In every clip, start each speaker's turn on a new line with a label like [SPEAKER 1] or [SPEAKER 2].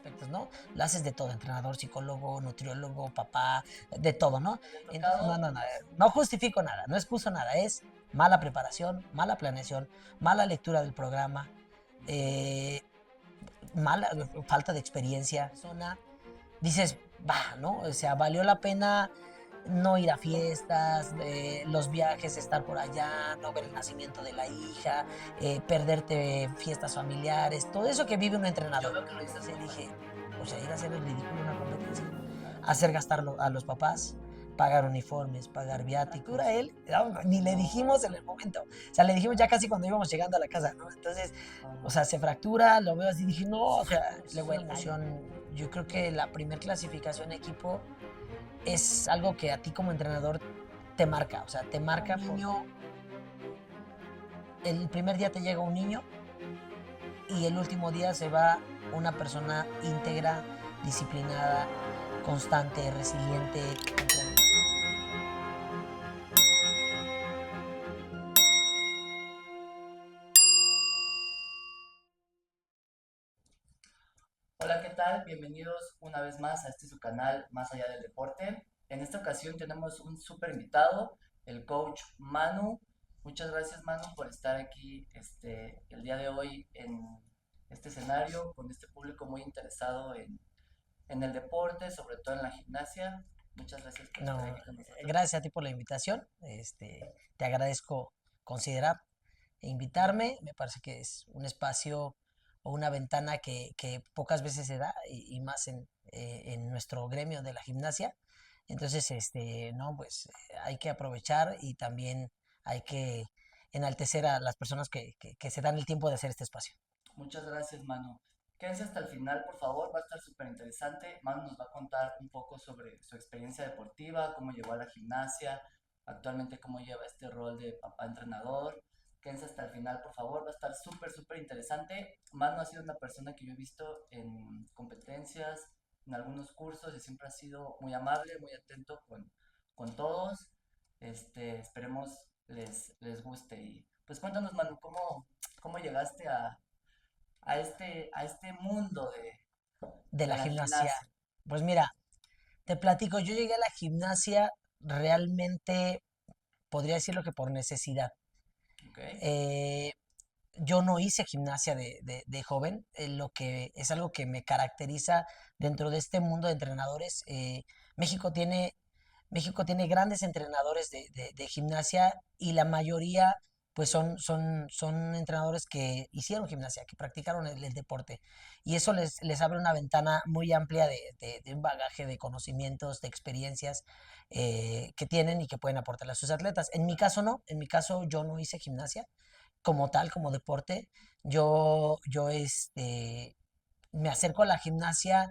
[SPEAKER 1] aspectos, ¿no? Lo haces de todo, entrenador, psicólogo, nutriólogo, papá, de todo, ¿no? Entonces, no justifico nada, no excuso nada, es mala preparación, mala planeación, mala lectura del programa, eh, mala falta de experiencia, dices, va, ¿no? O sea, valió la pena no ir a fiestas, los viajes, estar por allá, no ver el nacimiento de la hija, perderte fiestas familiares, todo eso que vive un entrenador. Yo veo que lo hice, dije, o sea, ir a hacer el ridículo en una competencia, hacer gastar a los papás, pagar uniformes, pagar viáticos. A él, no, ni le dijimos en el momento, o sea, le dijimos ya casi cuando íbamos llegando a la casa, ¿no? Entonces, o sea, se fractura, lo veo así, dije, no, o sea, luego la emoción, yo creo que la primer clasificación equipo es algo que a ti como entrenador te marca, o sea, te marca por niño, el primer día te llega un niño y el último día se va una persona íntegra, disciplinada, constante, resiliente.
[SPEAKER 2] Hola, ¿qué tal? Bienvenidos una vez más a este su canal Más Allá del Deporte. En esta ocasión tenemos un súper invitado, el coach Manu. Muchas gracias, Manu, por estar aquí el día de hoy en este escenario con este público muy interesado en el deporte, sobre todo en la gimnasia. Muchas gracias por estar
[SPEAKER 1] No,
[SPEAKER 2] aquí con nosotros.
[SPEAKER 1] gracias a ti por la invitación. Te agradezco considerar e invitarme. Me parece que es un espacio o una ventana que pocas veces se da y más en nuestro gremio de la gimnasia. Entonces, no, pues hay que aprovechar y también hay que enaltecer a las personas que se dan el tiempo de hacer este espacio.
[SPEAKER 2] Muchas gracias, Manu. Quédense hasta el final, por favor, va a estar súper interesante. Manu nos va a contar un poco sobre su experiencia deportiva, cómo llegó a la gimnasia, actualmente cómo lleva este rol de papá entrenador. Quédense hasta el final, por favor, va a estar súper, súper interesante. Manu ha sido una persona que yo he visto en competencias, en algunos cursos y siempre ha sido muy amable, muy atento con todos. Esperemos les guste. Y pues cuéntanos, Manu, ¿cómo llegaste a este mundo
[SPEAKER 1] De
[SPEAKER 2] de
[SPEAKER 1] la
[SPEAKER 2] la
[SPEAKER 1] gimnasia.
[SPEAKER 2] gimnasia?
[SPEAKER 1] Pues mira, te platico, yo llegué a la gimnasia realmente, podría decirlo que por necesidad.
[SPEAKER 2] ¿Ok?
[SPEAKER 1] Eh, yo no hice gimnasia de joven, lo que es algo que me caracteriza dentro de este mundo de entrenadores. México tiene, México tiene grandes entrenadores de gimnasia y la mayoría pues son entrenadores que hicieron gimnasia, que practicaron el deporte. Y eso les abre una ventana muy amplia de un bagaje de conocimientos, de experiencias que tienen y que pueden aportarle a sus atletas. En mi caso no, en mi caso yo no hice gimnasia como tal, como deporte. Yo me acerco a la gimnasia.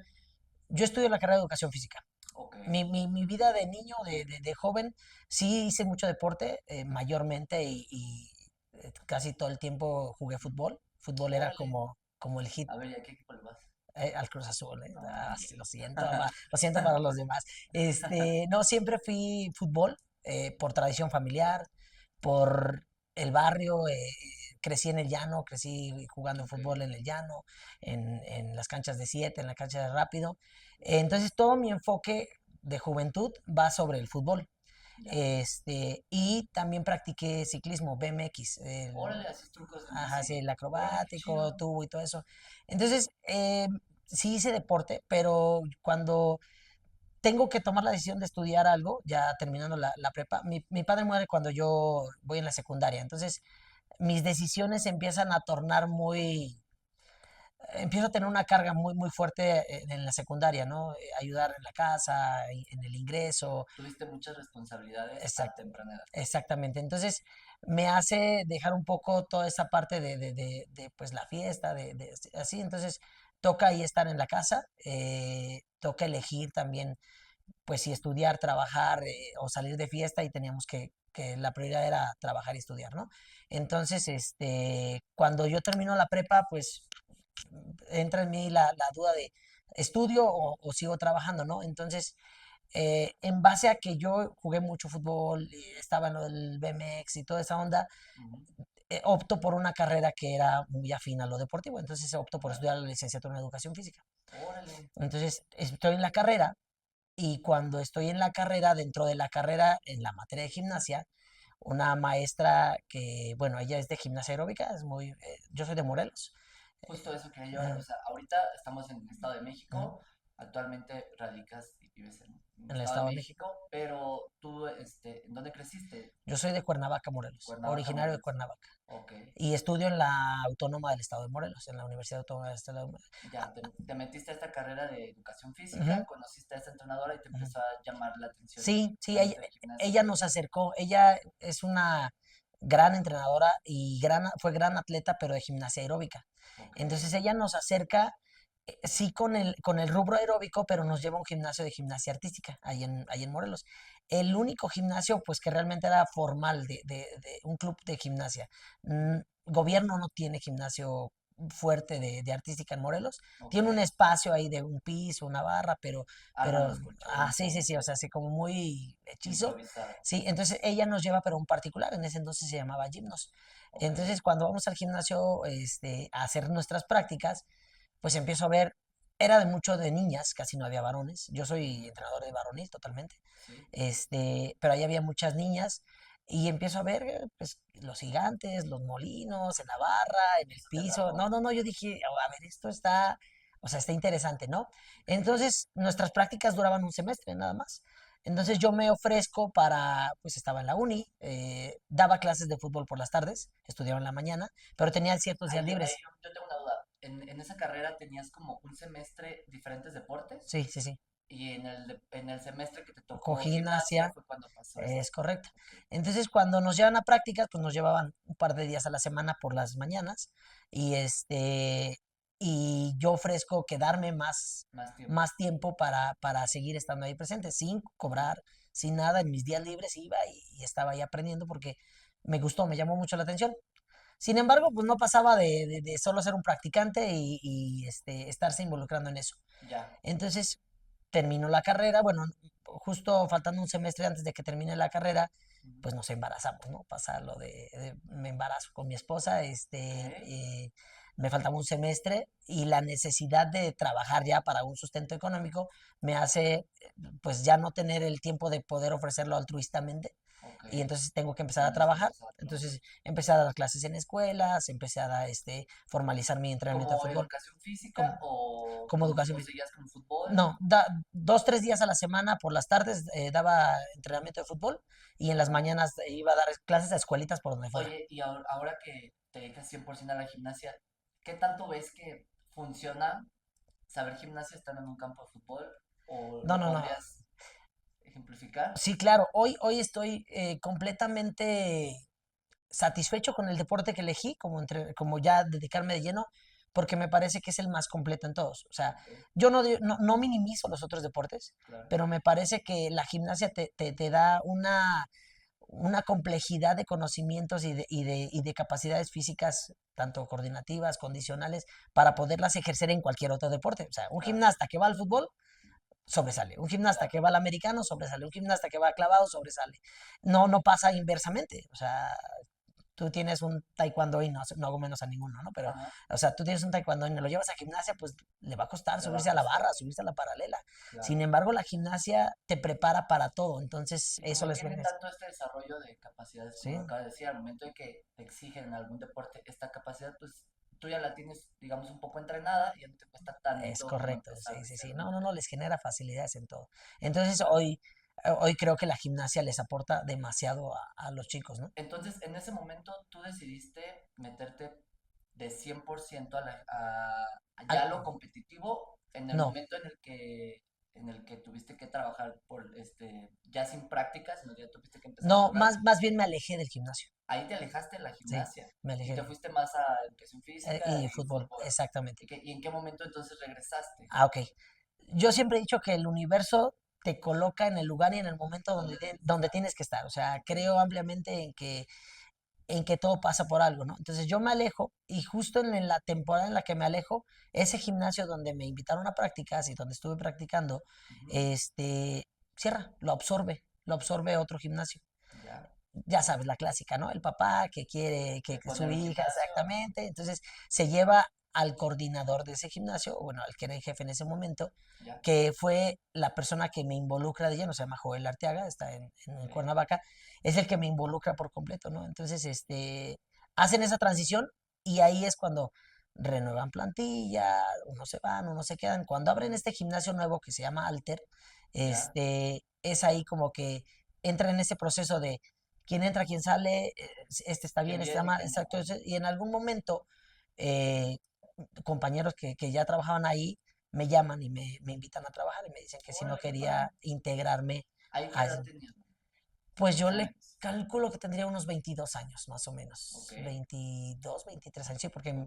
[SPEAKER 1] Yo estudio la carrera de educación física.
[SPEAKER 2] Ok.
[SPEAKER 1] Mi vida de niño, de joven, sí hice mucho deporte, mayormente, casi todo el tiempo jugué fútbol. Fútbol era
[SPEAKER 2] Órale.
[SPEAKER 1] como el hit
[SPEAKER 2] A ver, ¿y a qué equipo le vas?
[SPEAKER 1] al Cruz Azul.
[SPEAKER 2] No,
[SPEAKER 1] Sí,
[SPEAKER 2] hombre.
[SPEAKER 1] lo siento para los demás. No, siempre fui fútbol por tradición familiar, por el barrio. Crecí en el llano, crecí jugando
[SPEAKER 2] Ok.
[SPEAKER 1] fútbol en el llano, en las canchas de 7, en la cancha de rápido. Entonces todo mi enfoque de juventud va sobre el fútbol.
[SPEAKER 2] Ya.
[SPEAKER 1] Y también practiqué ciclismo, BMX,
[SPEAKER 2] Órale, haces trucos en
[SPEAKER 1] ajá, sí,
[SPEAKER 2] bici.
[SPEAKER 1] el
[SPEAKER 2] Órale, qué
[SPEAKER 1] acrobático,
[SPEAKER 2] chido.
[SPEAKER 1] tubo y todo eso. Entonces, sí hice deporte, pero cuando tengo que tomar la decisión de estudiar algo, ya terminando la prepa, mi padre muere cuando yo voy en la secundaria. Entonces, mis decisiones empiezan a tornar empiezo a tener una carga muy fuerte en la secundaria, ¿no? Ayudar en la casa, en el ingreso.
[SPEAKER 2] Tuviste muchas responsabilidades a
[SPEAKER 1] Exacto,
[SPEAKER 2] temprana edad.
[SPEAKER 1] exactamente. Entonces, me hace dejar un poco toda esa parte pues, la fiesta, así. Entonces, toca ahí estar en la casa, toca elegir también, pues, si estudiar, trabajar o salir de fiesta y teníamos que la prioridad era trabajar y estudiar, ¿no? Entonces, cuando yo termino la prepa, pues, entra en mí la duda de estudio o sigo trabajando, ¿no? Entonces, en base a que yo jugué mucho fútbol, y estaba en lo del BMX y toda esa onda,
[SPEAKER 2] Ujú.
[SPEAKER 1] opto por una carrera que era muy afín a lo deportivo, entonces opto por
[SPEAKER 2] Claro.
[SPEAKER 1] estudiar la licenciatura en educación física.
[SPEAKER 2] Órale.
[SPEAKER 1] Entonces estoy en la carrera y cuando estoy en la carrera, dentro de la carrera, en la materia de gimnasia, una maestra que, bueno, ella es de gimnasia aeróbica, yo soy de Morelos,
[SPEAKER 2] Justo eso quería llevar. O
[SPEAKER 1] eh,
[SPEAKER 2] sea, ahorita estamos en el Estado de
[SPEAKER 1] ujú,
[SPEAKER 2] México. Actualmente radicas y vives en el
[SPEAKER 1] en el
[SPEAKER 2] Estado de
[SPEAKER 1] Estado de México.
[SPEAKER 2] México. Pero tú, ¿en dónde creciste?
[SPEAKER 1] Yo soy de Cuernavaca, Morelos,
[SPEAKER 2] Cuernavaca,
[SPEAKER 1] originario de
[SPEAKER 2] Morelos.
[SPEAKER 1] Cuernavaca.
[SPEAKER 2] Ok.
[SPEAKER 1] Y estudio en la Autónoma del Estado de Morelos, en la Universidad Autónoma del Estado de Morelos.
[SPEAKER 2] Ya, te metiste a esta carrera de educación
[SPEAKER 1] Ujú,
[SPEAKER 2] física, conociste a esta entrenadora y te
[SPEAKER 1] ujú.
[SPEAKER 2] empezó a llamar la atención
[SPEAKER 1] Sí, sí,
[SPEAKER 2] todo esto de gimnasio.
[SPEAKER 1] ella nos acercó, ella es una gran entrenadora y fue gran atleta, pero de gimnasia aeróbica.
[SPEAKER 2] Ok.
[SPEAKER 1] Entonces ella nos acerca, sí con el rubro aeróbico, pero nos lleva a un gimnasio de gimnasia artística, ahí en Morelos. El único gimnasio, pues que realmente era formal, de un club de gimnasia. Gobierno no tiene gimnasio fuerte de artística en Morelos.
[SPEAKER 2] Ok.
[SPEAKER 1] Tiene un espacio ahí de un piso, una barra,
[SPEAKER 2] Arman los
[SPEAKER 1] sí, sí,
[SPEAKER 2] colchones
[SPEAKER 1] sí, o
[SPEAKER 2] y
[SPEAKER 1] sea, así como muy hechizo.
[SPEAKER 2] improvisar.
[SPEAKER 1] Sí, entonces ella nos lleva, pero a un particular, en ese entonces se llamaba Gimnos.
[SPEAKER 2] Ok.
[SPEAKER 1] Entonces, cuando vamos al gimnasio, a hacer nuestras prácticas, pues empiezo a ver, era de mucho de niñas, casi no había varones. Yo soy entrenador de varonil totalmente.
[SPEAKER 2] Sí.
[SPEAKER 1] Pero ahí había muchas niñas y empiezo a ver, pues, los gigantes, los molinos, en la barra, en
[SPEAKER 2] Y
[SPEAKER 1] el
[SPEAKER 2] eso te
[SPEAKER 1] piso. No,
[SPEAKER 2] atrapó.
[SPEAKER 1] no, no, yo dije, "Oh, a ver, esto está, o sea, está interesante, ¿no?". Entonces, nuestras prácticas duraban un semestre nada más. Entonces
[SPEAKER 2] Ya.
[SPEAKER 1] yo me ofrezco pues estaba en la uni, daba clases de fútbol por las tardes, estudiaba en la mañana, pero tenía ciertos días
[SPEAKER 2] Ahí
[SPEAKER 1] libres.
[SPEAKER 2] yo tengo una duda. En esa carrera tenías como un semestre diferentes deportes
[SPEAKER 1] Sí, sí, sí.
[SPEAKER 2] y en el semestre que te
[SPEAKER 1] Con
[SPEAKER 2] tocó gimnasia
[SPEAKER 1] gimnasia,
[SPEAKER 2] fue cuando pasó esto.
[SPEAKER 1] es correcto.
[SPEAKER 2] Ok.
[SPEAKER 1] Entonces, cuando nos llevan a prácticas, pues nos llevaban un par de días a la semana por las mañanas y y yo ofrezco quedarme
[SPEAKER 2] Más tiempo.
[SPEAKER 1] más tiempo para seguir estando ahí presente, sin
[SPEAKER 2] Ujú.
[SPEAKER 1] cobrar, sin nada. En mis días libres iba y estaba ahí aprendiendo porque me gustó, me llamó mucho la atención. Sin embargo, pues no pasaba de solo ser un practicante estarse involucrando en eso.
[SPEAKER 2] Ya.
[SPEAKER 1] Entonces, terminó la carrera, bueno, justo faltando un semestre antes de que termine la carrera,
[SPEAKER 2] Ujú.
[SPEAKER 1] pues nos embarazamos, ¿no? Pasa me embarazo con mi esposa,
[SPEAKER 2] Ok.
[SPEAKER 1] me faltaba un semestre y la necesidad de trabajar ya para un sustento económico me hace, pues ya no tener el tiempo de poder ofrecerlo altruistamente
[SPEAKER 2] Ok.
[SPEAKER 1] y entonces tengo que empezar a
[SPEAKER 2] Tienes que
[SPEAKER 1] trabajar.
[SPEAKER 2] empezar a trabajar.
[SPEAKER 1] Entonces empecé a dar clases en escuelas, empecé a dar, formalizar mi entrenamiento de
[SPEAKER 2] ¿Como
[SPEAKER 1] fútbol
[SPEAKER 2] educación física
[SPEAKER 1] como, como educación
[SPEAKER 2] o
[SPEAKER 1] física.
[SPEAKER 2] seguías con fútbol?
[SPEAKER 1] No, 2, 3 días a la semana por las tardes daba entrenamiento de fútbol y en las
[SPEAKER 2] Ya.
[SPEAKER 1] mañanas iba a dar clases a escuelitas por donde fuera.
[SPEAKER 2] Oye, y ahora que te dedicas 100% a la gimnasia, ¿qué tanto ves que funciona saber gimnasia estando en un campo de fútbol? ¿O
[SPEAKER 1] No,
[SPEAKER 2] lo
[SPEAKER 1] no, no.
[SPEAKER 2] podrías ejemplificar?
[SPEAKER 1] Sí, claro, hoy estoy completamente satisfecho con el deporte que elegí, como ya dedicarme de lleno, porque me parece que es el más completo en todos. O sea,
[SPEAKER 2] Ok,
[SPEAKER 1] yo no minimizo los otros deportes,
[SPEAKER 2] claro.
[SPEAKER 1] pero me parece que la gimnasia te da una complejidad de conocimientos y de capacidades físicas, tanto coordinativas, condicionales, para poderlas ejercer en cualquier otro deporte. O sea, un
[SPEAKER 2] Claro,
[SPEAKER 1] gimnasta que va al fútbol sobresale, un gimnasta
[SPEAKER 2] claro.
[SPEAKER 1] que va al americano sobresale, un gimnasta que va a clavado sobresale. No, no pasa inversamente. O sea, tú tienes un taekwondo y no hago menos a ninguno, ¿no? Pero,
[SPEAKER 2] Ajá,
[SPEAKER 1] o sea, tú tienes un taekwondo y lo llevas a gimnasia, pues le va a costar
[SPEAKER 2] le va a
[SPEAKER 1] subirse a la
[SPEAKER 2] costar,
[SPEAKER 1] barra, subirse a la paralela. Sin
[SPEAKER 2] claro.
[SPEAKER 1] embargo, la gimnasia te prepara para todo, entonces
[SPEAKER 2] Y
[SPEAKER 1] eso
[SPEAKER 2] como
[SPEAKER 1] les
[SPEAKER 2] tiene
[SPEAKER 1] beneficia.
[SPEAKER 2] tanto este desarrollo de capacidades, como lo
[SPEAKER 1] Sí,
[SPEAKER 2] acabas de decir, al momento de que te exigen en algún deporte esta capacidad, pues tú ya la tienes, digamos, un poco entrenada y ya no te cuesta
[SPEAKER 1] es
[SPEAKER 2] tanto como
[SPEAKER 1] correcto,
[SPEAKER 2] empezar
[SPEAKER 1] sí,
[SPEAKER 2] de
[SPEAKER 1] sí, sí.
[SPEAKER 2] cero,
[SPEAKER 1] No,
[SPEAKER 2] ¿no?
[SPEAKER 1] no, no, les genera facilidades en todo. Entonces
[SPEAKER 2] Claro.
[SPEAKER 1] hoy creo que la gimnasia les aporta demasiado a los chicos, ¿no?
[SPEAKER 2] Entonces, en ese momento tú decidiste meterte de 100% a
[SPEAKER 1] Al-
[SPEAKER 2] ya lo competitivo en el
[SPEAKER 1] no,
[SPEAKER 2] momento en el que tuviste que trabajar por ya sin prácticas, sino que ya tuviste que empezar a
[SPEAKER 1] no,
[SPEAKER 2] jugar.
[SPEAKER 1] más bien me alejé del gimnasio.
[SPEAKER 2] Ahí te alejaste de la
[SPEAKER 1] Sí,
[SPEAKER 2] gimnasia
[SPEAKER 1] me
[SPEAKER 2] y te
[SPEAKER 1] alejé.
[SPEAKER 2] fuiste más a educación física
[SPEAKER 1] Y
[SPEAKER 2] y
[SPEAKER 1] fútbol,
[SPEAKER 2] fútbol.
[SPEAKER 1] exactamente.
[SPEAKER 2] Y en qué momento entonces regresaste?
[SPEAKER 1] Ok. Yo siempre he dicho que el universo te coloca en el lugar y en el momento
[SPEAKER 2] ¿Dónde debes
[SPEAKER 1] donde
[SPEAKER 2] estar?
[SPEAKER 1] tienes que estar. O sea,
[SPEAKER 2] Ok,
[SPEAKER 1] creo ampliamente en que todo pasa por algo, ¿no? Entonces yo me alejo y justo en la temporada en la que me alejo, ese gimnasio donde me invitaron a prácticas y donde estuve practicando,
[SPEAKER 2] ujú,
[SPEAKER 1] este, cierra, lo absorbe otro gimnasio.
[SPEAKER 2] ya,
[SPEAKER 1] ya sabes, la clásica, ¿no? El papá que quiere
[SPEAKER 2] De
[SPEAKER 1] que su
[SPEAKER 2] poner un
[SPEAKER 1] hija,
[SPEAKER 2] gimnasio,
[SPEAKER 1] exactamente, entonces se lleva al coordinador de ese gimnasio, o bueno, al que era el jefe en ese momento,
[SPEAKER 2] ya,
[SPEAKER 1] que fue la persona que me involucra de lleno, se llama Joel Arteaga, está en
[SPEAKER 2] ok.
[SPEAKER 1] Cuernavaca, es el que me involucra por completo, ¿no? Entonces, hacen esa transición y ahí es cuando renuevan plantilla, unos se van, unos se quedan. Cuando abren
[SPEAKER 2] Ujú,
[SPEAKER 1] este gimnasio nuevo que se llama Alter,
[SPEAKER 2] ya,
[SPEAKER 1] es ahí como que entra en ese proceso de quién entra, quién sale, este está
[SPEAKER 2] qué
[SPEAKER 1] bien, este está
[SPEAKER 2] viene y
[SPEAKER 1] mal,
[SPEAKER 2] qué no.
[SPEAKER 1] exacto. Y en algún momento, eh, compañeros que ya trabajaban ahí me llaman y me invitan a trabajar y me dicen que si no
[SPEAKER 2] Órale, qué padre.
[SPEAKER 1] quería integrarme
[SPEAKER 2] ¿Ahí qué
[SPEAKER 1] a
[SPEAKER 2] edad
[SPEAKER 1] ese.
[SPEAKER 2] tenías?
[SPEAKER 1] Pues yo
[SPEAKER 2] Más o
[SPEAKER 1] le
[SPEAKER 2] menos.
[SPEAKER 1] calculo que tendría unos 22 años, más o
[SPEAKER 2] Ok,
[SPEAKER 1] menos. 22, 23 años, sí, porque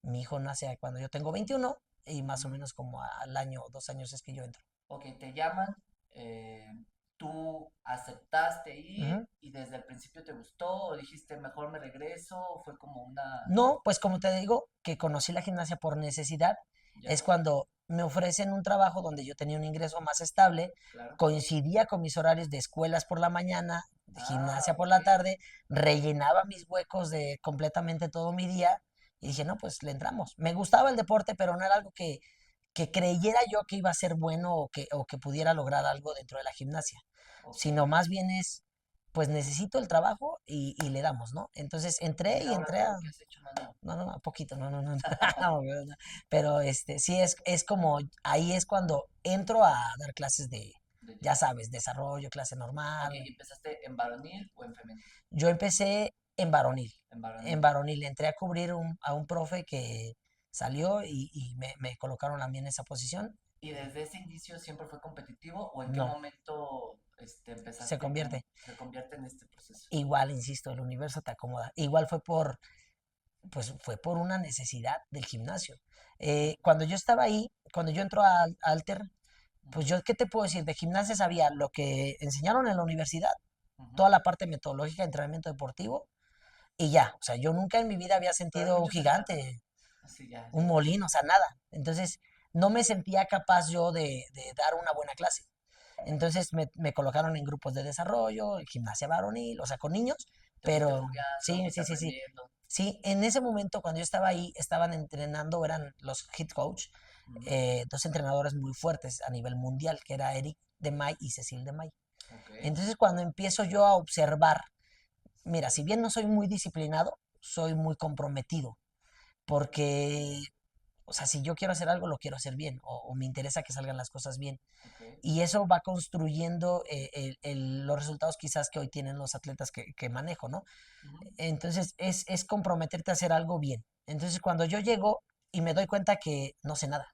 [SPEAKER 1] mi hijo nace cuando yo tengo 21 y más o
[SPEAKER 2] ujú.
[SPEAKER 1] menos como al año o 2 años es que yo entro.
[SPEAKER 2] Ok, te llaman, eh, tú aceptaste ir
[SPEAKER 1] Ujú.
[SPEAKER 2] y desde el principio te gustó o dijiste mejor me regreso o fue como una...
[SPEAKER 1] No, pues como te digo, que conocí la gimnasia por necesidad, es
[SPEAKER 2] Ya,
[SPEAKER 1] cuando me ofrecen un trabajo donde yo tenía un ingreso más estable,
[SPEAKER 2] claro.
[SPEAKER 1] coincidía con mis horarios de escuelas por la mañana, de
[SPEAKER 2] Ah,
[SPEAKER 1] gimnasia por
[SPEAKER 2] ok.
[SPEAKER 1] la tarde, rellenaba mis huecos de completamente todo mi día y dije, no, pues le entramos. Me gustaba el deporte, pero no era algo que creyera yo que iba a ser bueno o que pudiera lograr algo dentro de la gimnasia,
[SPEAKER 2] Ok.
[SPEAKER 1] sino más bien es, pues necesito el trabajo y le damos, ¿no? Entonces
[SPEAKER 2] ¿Y
[SPEAKER 1] entré y
[SPEAKER 2] ahora
[SPEAKER 1] entré
[SPEAKER 2] qué es
[SPEAKER 1] a,
[SPEAKER 2] lo que has hecho, mano?
[SPEAKER 1] no, no, no, poquito, no, no, no, no, pero sí es como, ahí es cuando entro a dar clases de,
[SPEAKER 2] De
[SPEAKER 1] ya
[SPEAKER 2] lleno.
[SPEAKER 1] sabes, desarrollo, clase
[SPEAKER 2] Ok,
[SPEAKER 1] normal.
[SPEAKER 2] ¿y empezaste en varonil o en femenil?
[SPEAKER 1] Yo empecé
[SPEAKER 2] En
[SPEAKER 1] en
[SPEAKER 2] varonil.
[SPEAKER 1] varonil, entré a cubrir a un profe que salió y me colocaron a mí en esa posición.
[SPEAKER 2] ¿Y desde ese inicio siempre fue competitivo o en qué
[SPEAKER 1] No,
[SPEAKER 2] momento
[SPEAKER 1] se
[SPEAKER 2] empezaste
[SPEAKER 1] convierte.
[SPEAKER 2] se convierte en este proceso?
[SPEAKER 1] Igual, insisto, el universo te acomoda. Igual pues fue por una necesidad del gimnasio. Cuando yo estaba ahí, cuando yo entro a Alter,
[SPEAKER 2] Ujú,
[SPEAKER 1] pues yo, ¿qué te puedo decir? De gimnasia sabía lo que enseñaron en la universidad,
[SPEAKER 2] ujú.
[SPEAKER 1] toda la parte metodológica de entrenamiento deportivo, y ya. O sea, yo nunca en mi vida había
[SPEAKER 2] Pero hay
[SPEAKER 1] sentido un
[SPEAKER 2] muchos entrenadores.
[SPEAKER 1] gigante,
[SPEAKER 2] Así ya,
[SPEAKER 1] un
[SPEAKER 2] ya.
[SPEAKER 1] molino, o sea, nada. Entonces, no me sentía capaz yo de dar una buena clase. Entonces me colocaron en grupos de desarrollo, en gimnasia varonil, o sea, con niños,
[SPEAKER 2] Te fuiste
[SPEAKER 1] pero
[SPEAKER 2] fogueando,
[SPEAKER 1] sí,
[SPEAKER 2] fuiste
[SPEAKER 1] sí, sí, sí.
[SPEAKER 2] aprendiendo.
[SPEAKER 1] Sí, en ese momento cuando yo estaba ahí, estaban entrenando, eran los hit coach,
[SPEAKER 2] Ujú,
[SPEAKER 1] dos entrenadores muy fuertes a nivel mundial, que era Eric de May y Cecil de May.
[SPEAKER 2] ok.
[SPEAKER 1] Entonces cuando empiezo yo a observar, mira, si bien no soy muy disciplinado, soy muy comprometido, porque, o sea, si yo quiero hacer algo, lo quiero hacer bien, o me interesa que salgan las cosas bien.
[SPEAKER 2] Ok.
[SPEAKER 1] Y eso va construyendo los resultados quizás que hoy tienen los atletas que manejo, ¿no?
[SPEAKER 2] Ujú,
[SPEAKER 1] Entonces es comprometerte a hacer algo bien. Entonces cuando yo llego y me doy cuenta que no sé nada,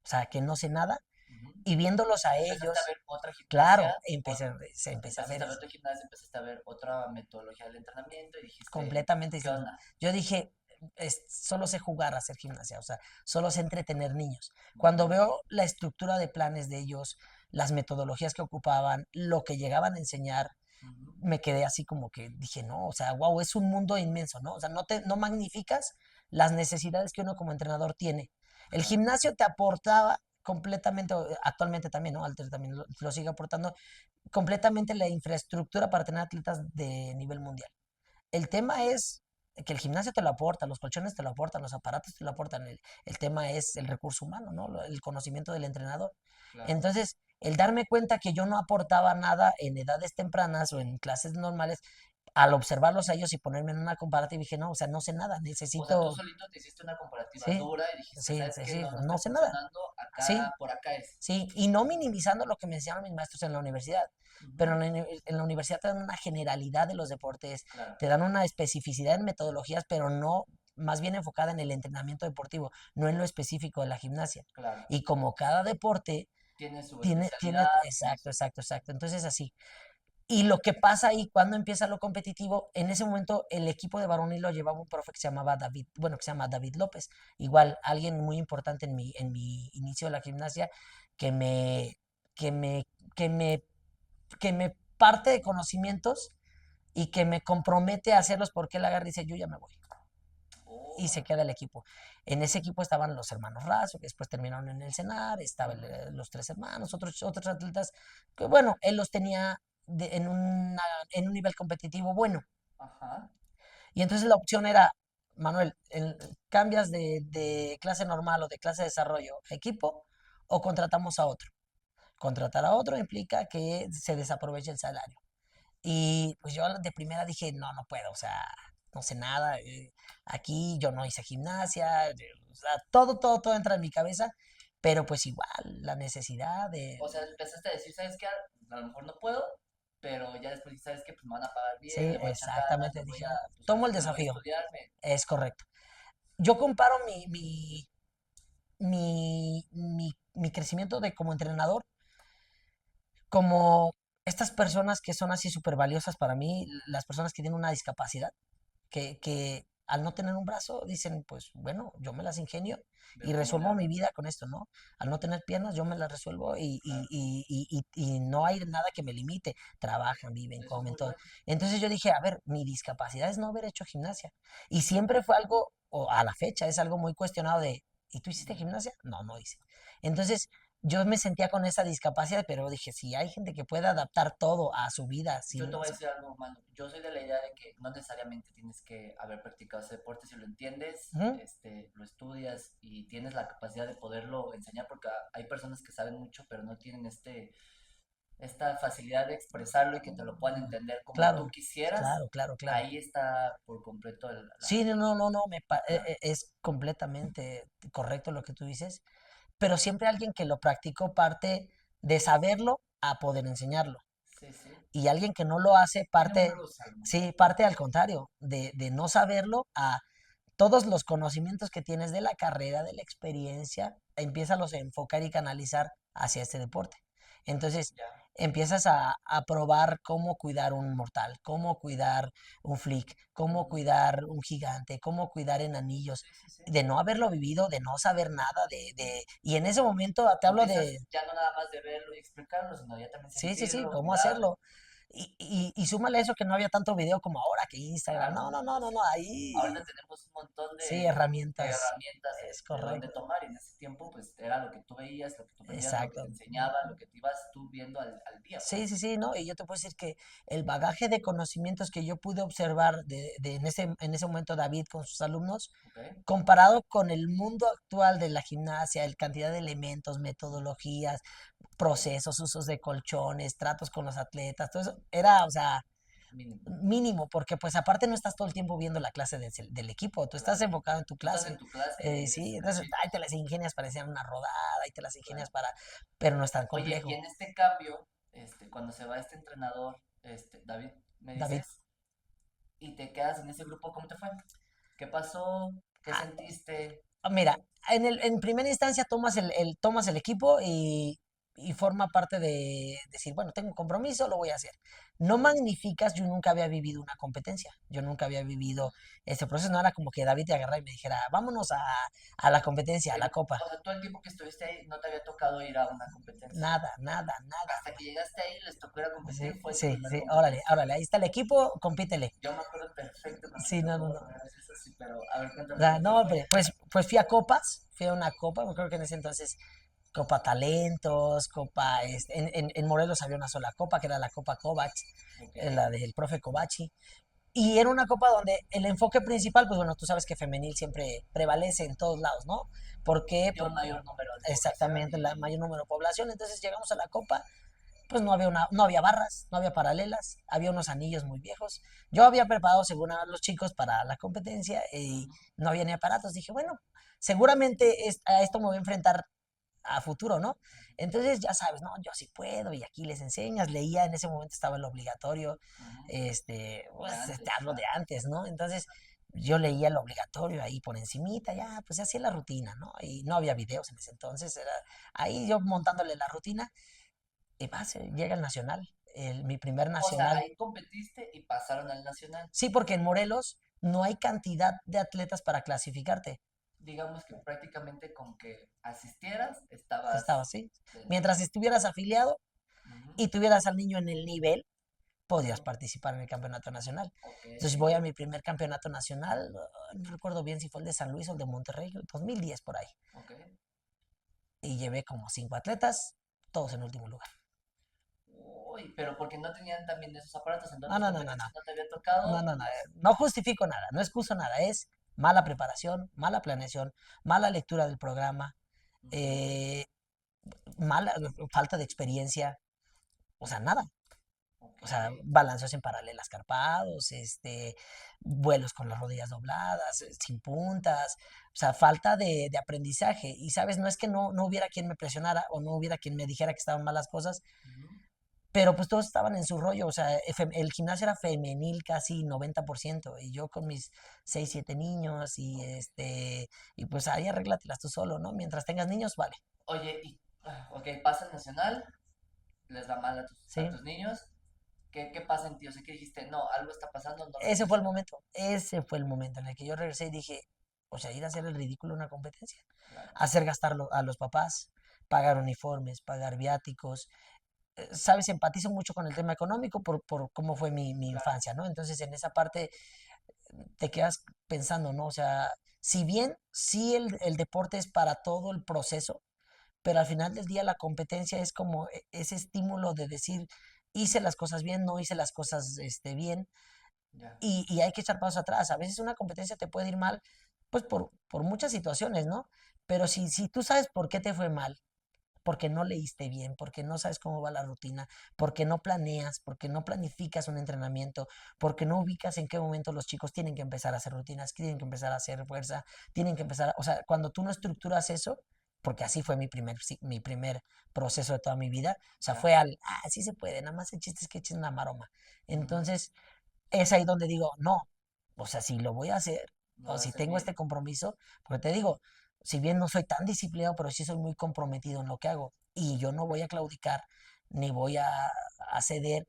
[SPEAKER 1] o sea, que no sé nada,
[SPEAKER 2] ujú.
[SPEAKER 1] y viéndolos a
[SPEAKER 2] Empezaste a
[SPEAKER 1] ellos,
[SPEAKER 2] ver otra
[SPEAKER 1] claro,
[SPEAKER 2] gimnasia,
[SPEAKER 1] empecé a ver
[SPEAKER 2] empezaste a ver otra gimnasia, empezaste a ver otra metodología del entrenamiento y dijiste,
[SPEAKER 1] completamente
[SPEAKER 2] ¿qué
[SPEAKER 1] distinto.
[SPEAKER 2] onda?
[SPEAKER 1] Yo dije, solo sé jugar a hacer gimnasia, o sea, solo sé entretener niños. Cuando
[SPEAKER 2] Ujú,
[SPEAKER 1] veo la estructura de planes de ellos, las metodologías que ocupaban, lo que llegaban a enseñar,
[SPEAKER 2] ujú,
[SPEAKER 1] me quedé así como que dije, no, o sea, wow, es un mundo inmenso, ¿no? O sea, no magnificas las necesidades que uno como entrenador tiene. El
[SPEAKER 2] claro.
[SPEAKER 1] gimnasio te aportaba completamente, actualmente también, ¿no? Alter también lo sigue aportando, completamente la infraestructura para tener atletas de nivel mundial. El tema es que el gimnasio te lo aporta, los colchones te lo aportan, los aparatos te lo aportan. El tema es el recurso humano, ¿no? El conocimiento del entrenador.
[SPEAKER 2] Claro.
[SPEAKER 1] Entonces, el darme cuenta que yo no aportaba nada en edades tempranas o en clases normales, al observarlos a ellos y ponerme en una comparativa, dije, no, o sea, no sé nada,
[SPEAKER 2] O sea, tú
[SPEAKER 1] necesito,
[SPEAKER 2] solito te hiciste una comparativa
[SPEAKER 1] sí,
[SPEAKER 2] dura y dijiste,
[SPEAKER 1] sí,
[SPEAKER 2] ¿sabes
[SPEAKER 1] sí,
[SPEAKER 2] qué?
[SPEAKER 1] sí,
[SPEAKER 2] No, no está
[SPEAKER 1] no sé nada,
[SPEAKER 2] funcionando,
[SPEAKER 1] sí,
[SPEAKER 2] acá, por acá es.
[SPEAKER 1] sí, y no minimizando lo que me enseñaron mis maestros en la universidad,
[SPEAKER 2] Ujú,
[SPEAKER 1] pero en la universidad te dan una generalidad de los deportes,
[SPEAKER 2] claro,
[SPEAKER 1] te dan una especificidad en metodologías, pero no más bien enfocada en el entrenamiento deportivo, no en lo específico de la gimnasia.
[SPEAKER 2] claro.
[SPEAKER 1] Y como cada deporte
[SPEAKER 2] Tiene su
[SPEAKER 1] tiene,
[SPEAKER 2] especialidad, tiene
[SPEAKER 1] exacto,
[SPEAKER 2] su...
[SPEAKER 1] exacto, exacto. Entonces así. Y lo que pasa ahí cuando empieza lo competitivo, en ese momento el equipo de varonil lo llevaba un profe que se llamaba David, bueno, que se llama David López, igual alguien muy importante en mi inicio de la gimnasia, que me, que me, que me, que me parte de conocimientos y que me compromete a hacerlos porque él agarra y dice, yo ya me voy. Y
[SPEAKER 2] Oh,
[SPEAKER 1] se queda el equipo. En ese equipo estaban los hermanos Razo, que después terminaron en el CENAR, estaban
[SPEAKER 2] ujú,
[SPEAKER 1] los tres hermanos, otros atletas, que bueno, él los tenía en un nivel competitivo bueno.
[SPEAKER 2] Ajá.
[SPEAKER 1] Y entonces la opción era, Manuel, ¿cambias de clase normal o de clase de desarrollo a equipo o contratamos a otro? Contratar a otro implica que se desaproveche el salario. Y pues yo de primera dije, no, no puedo, o sea, no sé nada, aquí yo no hice gimnasia, o sea, todo entra en mi cabeza, pero pues igual, la necesidad de,
[SPEAKER 2] O sea, empezaste a decir, ¿sabes qué? A lo mejor no puedo, pero ya después, ¿sabes qué? Pues me van a pagar bien,
[SPEAKER 1] sí,
[SPEAKER 2] le voy a echar ganas, le
[SPEAKER 1] exactamente,
[SPEAKER 2] voy
[SPEAKER 1] dije,
[SPEAKER 2] a,
[SPEAKER 1] no,
[SPEAKER 2] pues ahora
[SPEAKER 1] tomo
[SPEAKER 2] sí
[SPEAKER 1] el
[SPEAKER 2] que voy a
[SPEAKER 1] desafío,
[SPEAKER 2] estudiarme.
[SPEAKER 1] es correcto. Yo comparo mi crecimiento de como entrenador como estas personas que son así súper valiosas para mí, las personas que tienen una discapacidad, que al no tener un brazo dicen, pues bueno, yo me las ingenio y
[SPEAKER 2] Veo cómo le
[SPEAKER 1] resuelvo mi
[SPEAKER 2] hago.
[SPEAKER 1] vida con esto, ¿no? Al no tener piernas, yo me las resuelvo
[SPEAKER 2] Claro.
[SPEAKER 1] y no hay nada que me limite. Trabajan, viven,
[SPEAKER 2] Eso es
[SPEAKER 1] comen,
[SPEAKER 2] muy
[SPEAKER 1] todo.
[SPEAKER 2] bueno.
[SPEAKER 1] Entonces yo dije, a ver, mi discapacidad es no haber hecho gimnasia. Y siempre fue algo, o a la fecha, es algo muy cuestionado de, ¿y tú hiciste
[SPEAKER 2] Ujú.
[SPEAKER 1] gimnasia? No, no hice. Entonces, yo me sentía con esa discapacidad, pero dije, si hay gente que puede adaptar todo a su vida
[SPEAKER 2] Yo te
[SPEAKER 1] sin...
[SPEAKER 2] voy a decir algo, mano. Yo soy de la idea de que no necesariamente tienes que haber practicado ese deporte. Si lo entiendes,
[SPEAKER 1] Ujú.
[SPEAKER 2] lo estudias y tienes la capacidad de poderlo enseñar, porque hay personas que saben mucho, pero no tienen esta facilidad de expresarlo y que te lo puedan entender como tú
[SPEAKER 1] Claro,
[SPEAKER 2] quisieras.
[SPEAKER 1] claro, claro, claro.
[SPEAKER 2] Ahí está por completo
[SPEAKER 1] Sí, no, no, no, no,
[SPEAKER 2] claro.
[SPEAKER 1] es completamente correcto lo que tú dices, pero siempre alguien que lo practicó parte de saberlo a poder enseñarlo.
[SPEAKER 2] Sí, sí.
[SPEAKER 1] Y alguien que no lo hace
[SPEAKER 2] Tiene un
[SPEAKER 1] parte,
[SPEAKER 2] plus a lo mejor.
[SPEAKER 1] sí, parte al contrario, de no saberlo a todos los conocimientos que tienes de la carrera, de la experiencia, empieza a enfocar y canalizar hacia este deporte. Entonces,
[SPEAKER 2] Ya.
[SPEAKER 1] empiezas a probar cómo cuidar un mortal, cómo cuidar un flick, cómo
[SPEAKER 2] Ujú.
[SPEAKER 1] cuidar un gigante, cómo cuidar en anillos,
[SPEAKER 2] Sí, sí, sí.
[SPEAKER 1] de no haberlo vivido, de no saber nada, y en ese momento te hablo
[SPEAKER 2] Empiezas
[SPEAKER 1] de,
[SPEAKER 2] ya no nada más de verlo y explicarlo, sino ya también
[SPEAKER 1] sí, sí, sí,
[SPEAKER 2] sentirlo,
[SPEAKER 1] cómo
[SPEAKER 2] cuidarlo.
[SPEAKER 1] hacerlo. Y súmale eso que no había tanto video como ahora que Instagram.
[SPEAKER 2] Claro,
[SPEAKER 1] No, no, no, no,
[SPEAKER 2] pues
[SPEAKER 1] no, ahí
[SPEAKER 2] ahorita tenemos un montón
[SPEAKER 1] sí,
[SPEAKER 2] de
[SPEAKER 1] herramientas.
[SPEAKER 2] herramientas
[SPEAKER 1] Es
[SPEAKER 2] de dónde
[SPEAKER 1] correcto.
[SPEAKER 2] tomar y en ese tiempo pues era lo que tú veías, lo que tú aprendías, lo que
[SPEAKER 1] Exacto.
[SPEAKER 2] te enseñaban, lo que te ibas tú viendo al día,
[SPEAKER 1] Sí,
[SPEAKER 2] pues.
[SPEAKER 1] sí, sí, ¿no? Y yo te puedo decir que el bagaje de conocimientos que yo pude observar en ese momento David con sus alumnos,
[SPEAKER 2] ¿Ok?
[SPEAKER 1] comparado con el mundo actual de la gimnasia, el cantidad de elementos, metodologías, procesos, usos de colchones, tratos con los atletas, todo eso, era, o sea,
[SPEAKER 2] Mínimo,
[SPEAKER 1] mínimo, porque pues aparte no estás todo el tiempo viendo la clase del equipo, tú estás
[SPEAKER 2] claro.
[SPEAKER 1] enfocado en tu
[SPEAKER 2] Tú estás en
[SPEAKER 1] clase,
[SPEAKER 2] tu clase y ahí ves
[SPEAKER 1] sí,
[SPEAKER 2] a los
[SPEAKER 1] entonces ahí te
[SPEAKER 2] chicos,
[SPEAKER 1] las ingenias para hacer una rodada, ahí te las ingenias
[SPEAKER 2] claro.
[SPEAKER 1] para, pero no es tan
[SPEAKER 2] Oye, y
[SPEAKER 1] complejo.
[SPEAKER 2] en este cambio, cuando se va este entrenador, David, me
[SPEAKER 1] David,
[SPEAKER 2] dices, y te quedas en ese grupo, ¿cómo te fue? ¿Qué pasó? ¿Qué
[SPEAKER 1] ah,
[SPEAKER 2] sentiste?
[SPEAKER 1] mira, en primera instancia tomas el equipo y forma parte de decir, bueno, tengo un compromiso, lo voy a hacer. No magnificas, yo nunca había vivido una competencia, yo nunca había vivido ese proceso, no era como que David te agarra y me dijera, vámonos a la competencia, a la copa.
[SPEAKER 2] O sea, todo el tiempo que estuviste ahí no te había tocado ir a una competencia.
[SPEAKER 1] Nada, nada, nada.
[SPEAKER 2] Hasta que llegaste ahí, les tocó ir a competir,
[SPEAKER 1] Sí,
[SPEAKER 2] fue tu
[SPEAKER 1] sí,
[SPEAKER 2] primera
[SPEAKER 1] sí, órale,
[SPEAKER 2] competencia.
[SPEAKER 1] órale, ahí está el equipo, compítele.
[SPEAKER 2] Yo me acuerdo perfecto cuando me
[SPEAKER 1] Sí, no, no,
[SPEAKER 2] tocó
[SPEAKER 1] no.
[SPEAKER 2] ver eso, sí, pero a ver,
[SPEAKER 1] O
[SPEAKER 2] cuéntame
[SPEAKER 1] sea,
[SPEAKER 2] cómo te
[SPEAKER 1] no,
[SPEAKER 2] fue.
[SPEAKER 1] hombre, pues fui a copas, fui a una copa, me creo que en ese entonces Copa Talentos, Copa, en Morelos había una sola copa, que era la Copa Kovacs,
[SPEAKER 2] Ok,
[SPEAKER 1] la del profe Kovaci, y era una copa donde el enfoque principal, pues bueno, tú sabes que femenil siempre prevalece en todos lados, ¿no? ¿Por qué?
[SPEAKER 2] tiene un
[SPEAKER 1] Porque
[SPEAKER 2] mayor número de población
[SPEAKER 1] exactamente la
[SPEAKER 2] y
[SPEAKER 1] mayor número de población, entonces llegamos a la copa, pues no había barras, no había paralelas, había unos anillos muy viejos. Yo había preparado según a los chicos para la competencia y
[SPEAKER 2] ujú,
[SPEAKER 1] no había ni aparatos. Dije, bueno, seguramente a esto me voy a enfrentar a futuro, ¿no? Entonces, ya sabes, no, yo sí puedo y aquí les enseñas. Leía, en ese momento estaba el obligatorio,
[SPEAKER 2] ujú, de
[SPEAKER 1] pues te
[SPEAKER 2] antes,
[SPEAKER 1] hablo de
[SPEAKER 2] claro.
[SPEAKER 1] antes, ¿no? Entonces, yo leía el obligatorio ahí por encimita, ya, pues hacía la rutina, ¿no? Y no había videos en ese entonces, era ahí yo montándole la rutina y llega el nacional, mi primer
[SPEAKER 2] O sea,
[SPEAKER 1] nacional.
[SPEAKER 2] ahí competiste y pasaron al nacional.
[SPEAKER 1] Sí, porque en Morelos no hay cantidad de atletas para clasificarte.
[SPEAKER 2] Digamos que prácticamente con que asistieras,
[SPEAKER 1] Estaba
[SPEAKER 2] estabas
[SPEAKER 1] así.
[SPEAKER 2] dentro.
[SPEAKER 1] Mientras estuvieras afiliado
[SPEAKER 2] Ujú,
[SPEAKER 1] y tuvieras al niño en el nivel, podías
[SPEAKER 2] ujú,
[SPEAKER 1] participar en el campeonato nacional.
[SPEAKER 2] ok,
[SPEAKER 1] Entonces voy a mi primer campeonato nacional, no recuerdo bien si fue el de San Luis o el de Monterrey, 2010 por ahí.
[SPEAKER 2] ok.
[SPEAKER 1] Y llevé como 5 atletas, todos en último lugar.
[SPEAKER 2] pero porque no tenían también esos aparatos,
[SPEAKER 1] No,
[SPEAKER 2] entonces
[SPEAKER 1] no, no, no, no.
[SPEAKER 2] competencia no te había
[SPEAKER 1] No,
[SPEAKER 2] tocado.
[SPEAKER 1] no, no. No justifico nada, no excuso nada. Es mala preparación, mala planeación, mala lectura del programa,
[SPEAKER 2] Ujú,
[SPEAKER 1] eh, mala falta de experiencia, o sea, nada.
[SPEAKER 2] ok,
[SPEAKER 1] O sea, balanceos en paralelas carpados, vuelos con las rodillas dobladas, sin puntas, o sea, falta de aprendizaje. Y sabes, no es que no hubiera quien me presionara o no hubiera quien me dijera que estaban malas cosas,
[SPEAKER 2] ujú,
[SPEAKER 1] pero pues todos estaban en su rollo. O sea, el gimnasio era femenil casi 90%, y yo con mis 6 7 niños,
[SPEAKER 2] ok.
[SPEAKER 1] y pues ahí arréglatelas tú solo, ¿no? Mientras tengas niños, vale.
[SPEAKER 2] Oye, ok, pasa el nacional, les va mal a
[SPEAKER 1] Sí,
[SPEAKER 2] tus niños. ¿Qué pasa en ti? O sea, que dijiste, no, algo está pasando, no lo
[SPEAKER 1] ese
[SPEAKER 2] estoy
[SPEAKER 1] fue el
[SPEAKER 2] haciendo.
[SPEAKER 1] momento, ese fue el momento en el que yo regresé y dije, o sea, ir a hacer el ridículo en una competencia,
[SPEAKER 2] Claro,
[SPEAKER 1] hacer gastar a los papás, pagar uniformes, pagar viáticos. Sabes, empatizo mucho con el tema económico por cómo fue mi
[SPEAKER 2] claro.
[SPEAKER 1] infancia, ¿no? Entonces en esa parte te quedas pensando, ¿no? O sea, si bien sí el deporte es para todo el proceso, pero al final del día la competencia es como ese estímulo de decir, hice las cosas bien, no hice las cosas bien,
[SPEAKER 2] Ya.
[SPEAKER 1] y hay que echar pasos atrás. A veces una competencia te puede ir mal, pues por muchas situaciones, ¿no? Pero si tú sabes por qué te fue mal, porque no leíste bien, porque no sabes cómo va la rutina, porque no planeas, porque no planificas un entrenamiento, porque no ubicas en qué momento los chicos tienen que empezar a hacer rutinas, tienen que empezar a hacer fuerza, tienen que empezar, o sea, cuando tú no estructuras eso, porque así fue mi primer proceso de toda mi vida, o sea,
[SPEAKER 2] Ya.
[SPEAKER 1] fue sí se puede, nada más el chiste es que eches una maroma.
[SPEAKER 2] Ujú.
[SPEAKER 1] Entonces, es ahí donde digo, no, o sea, si lo voy a hacer,
[SPEAKER 2] No
[SPEAKER 1] o
[SPEAKER 2] va a
[SPEAKER 1] si
[SPEAKER 2] ser
[SPEAKER 1] tengo
[SPEAKER 2] bien.
[SPEAKER 1] este compromiso, porque te digo, si bien no soy tan disciplinado, pero sí soy muy comprometido en lo que hago, y yo no voy a claudicar, ni voy a ceder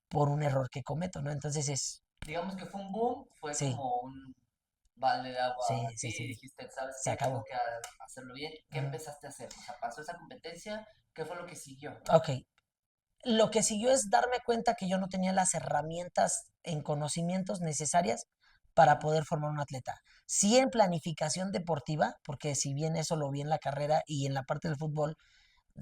[SPEAKER 1] por un error que cometo, ¿no? Entonces
[SPEAKER 2] Digamos que fue un boom, fue
[SPEAKER 1] sí,
[SPEAKER 2] como un balde de agua
[SPEAKER 1] sí,
[SPEAKER 2] a ti
[SPEAKER 1] sí,
[SPEAKER 2] y
[SPEAKER 1] sí,
[SPEAKER 2] dijiste, ¿sabes
[SPEAKER 1] se
[SPEAKER 2] qué? Tengo
[SPEAKER 1] acabó.
[SPEAKER 2] que hacerlo bien. ¿Qué
[SPEAKER 1] Mm,
[SPEAKER 2] empezaste a hacer? O sea, pasó esa competencia, ¿qué fue lo que siguió?
[SPEAKER 1] ok, lo que siguió es darme cuenta que yo no tenía las herramientas en conocimientos necesarias para
[SPEAKER 2] Ujú,
[SPEAKER 1] poder formar un atleta. Sí en planificación deportiva, porque si bien eso lo vi en la carrera y en la parte del fútbol,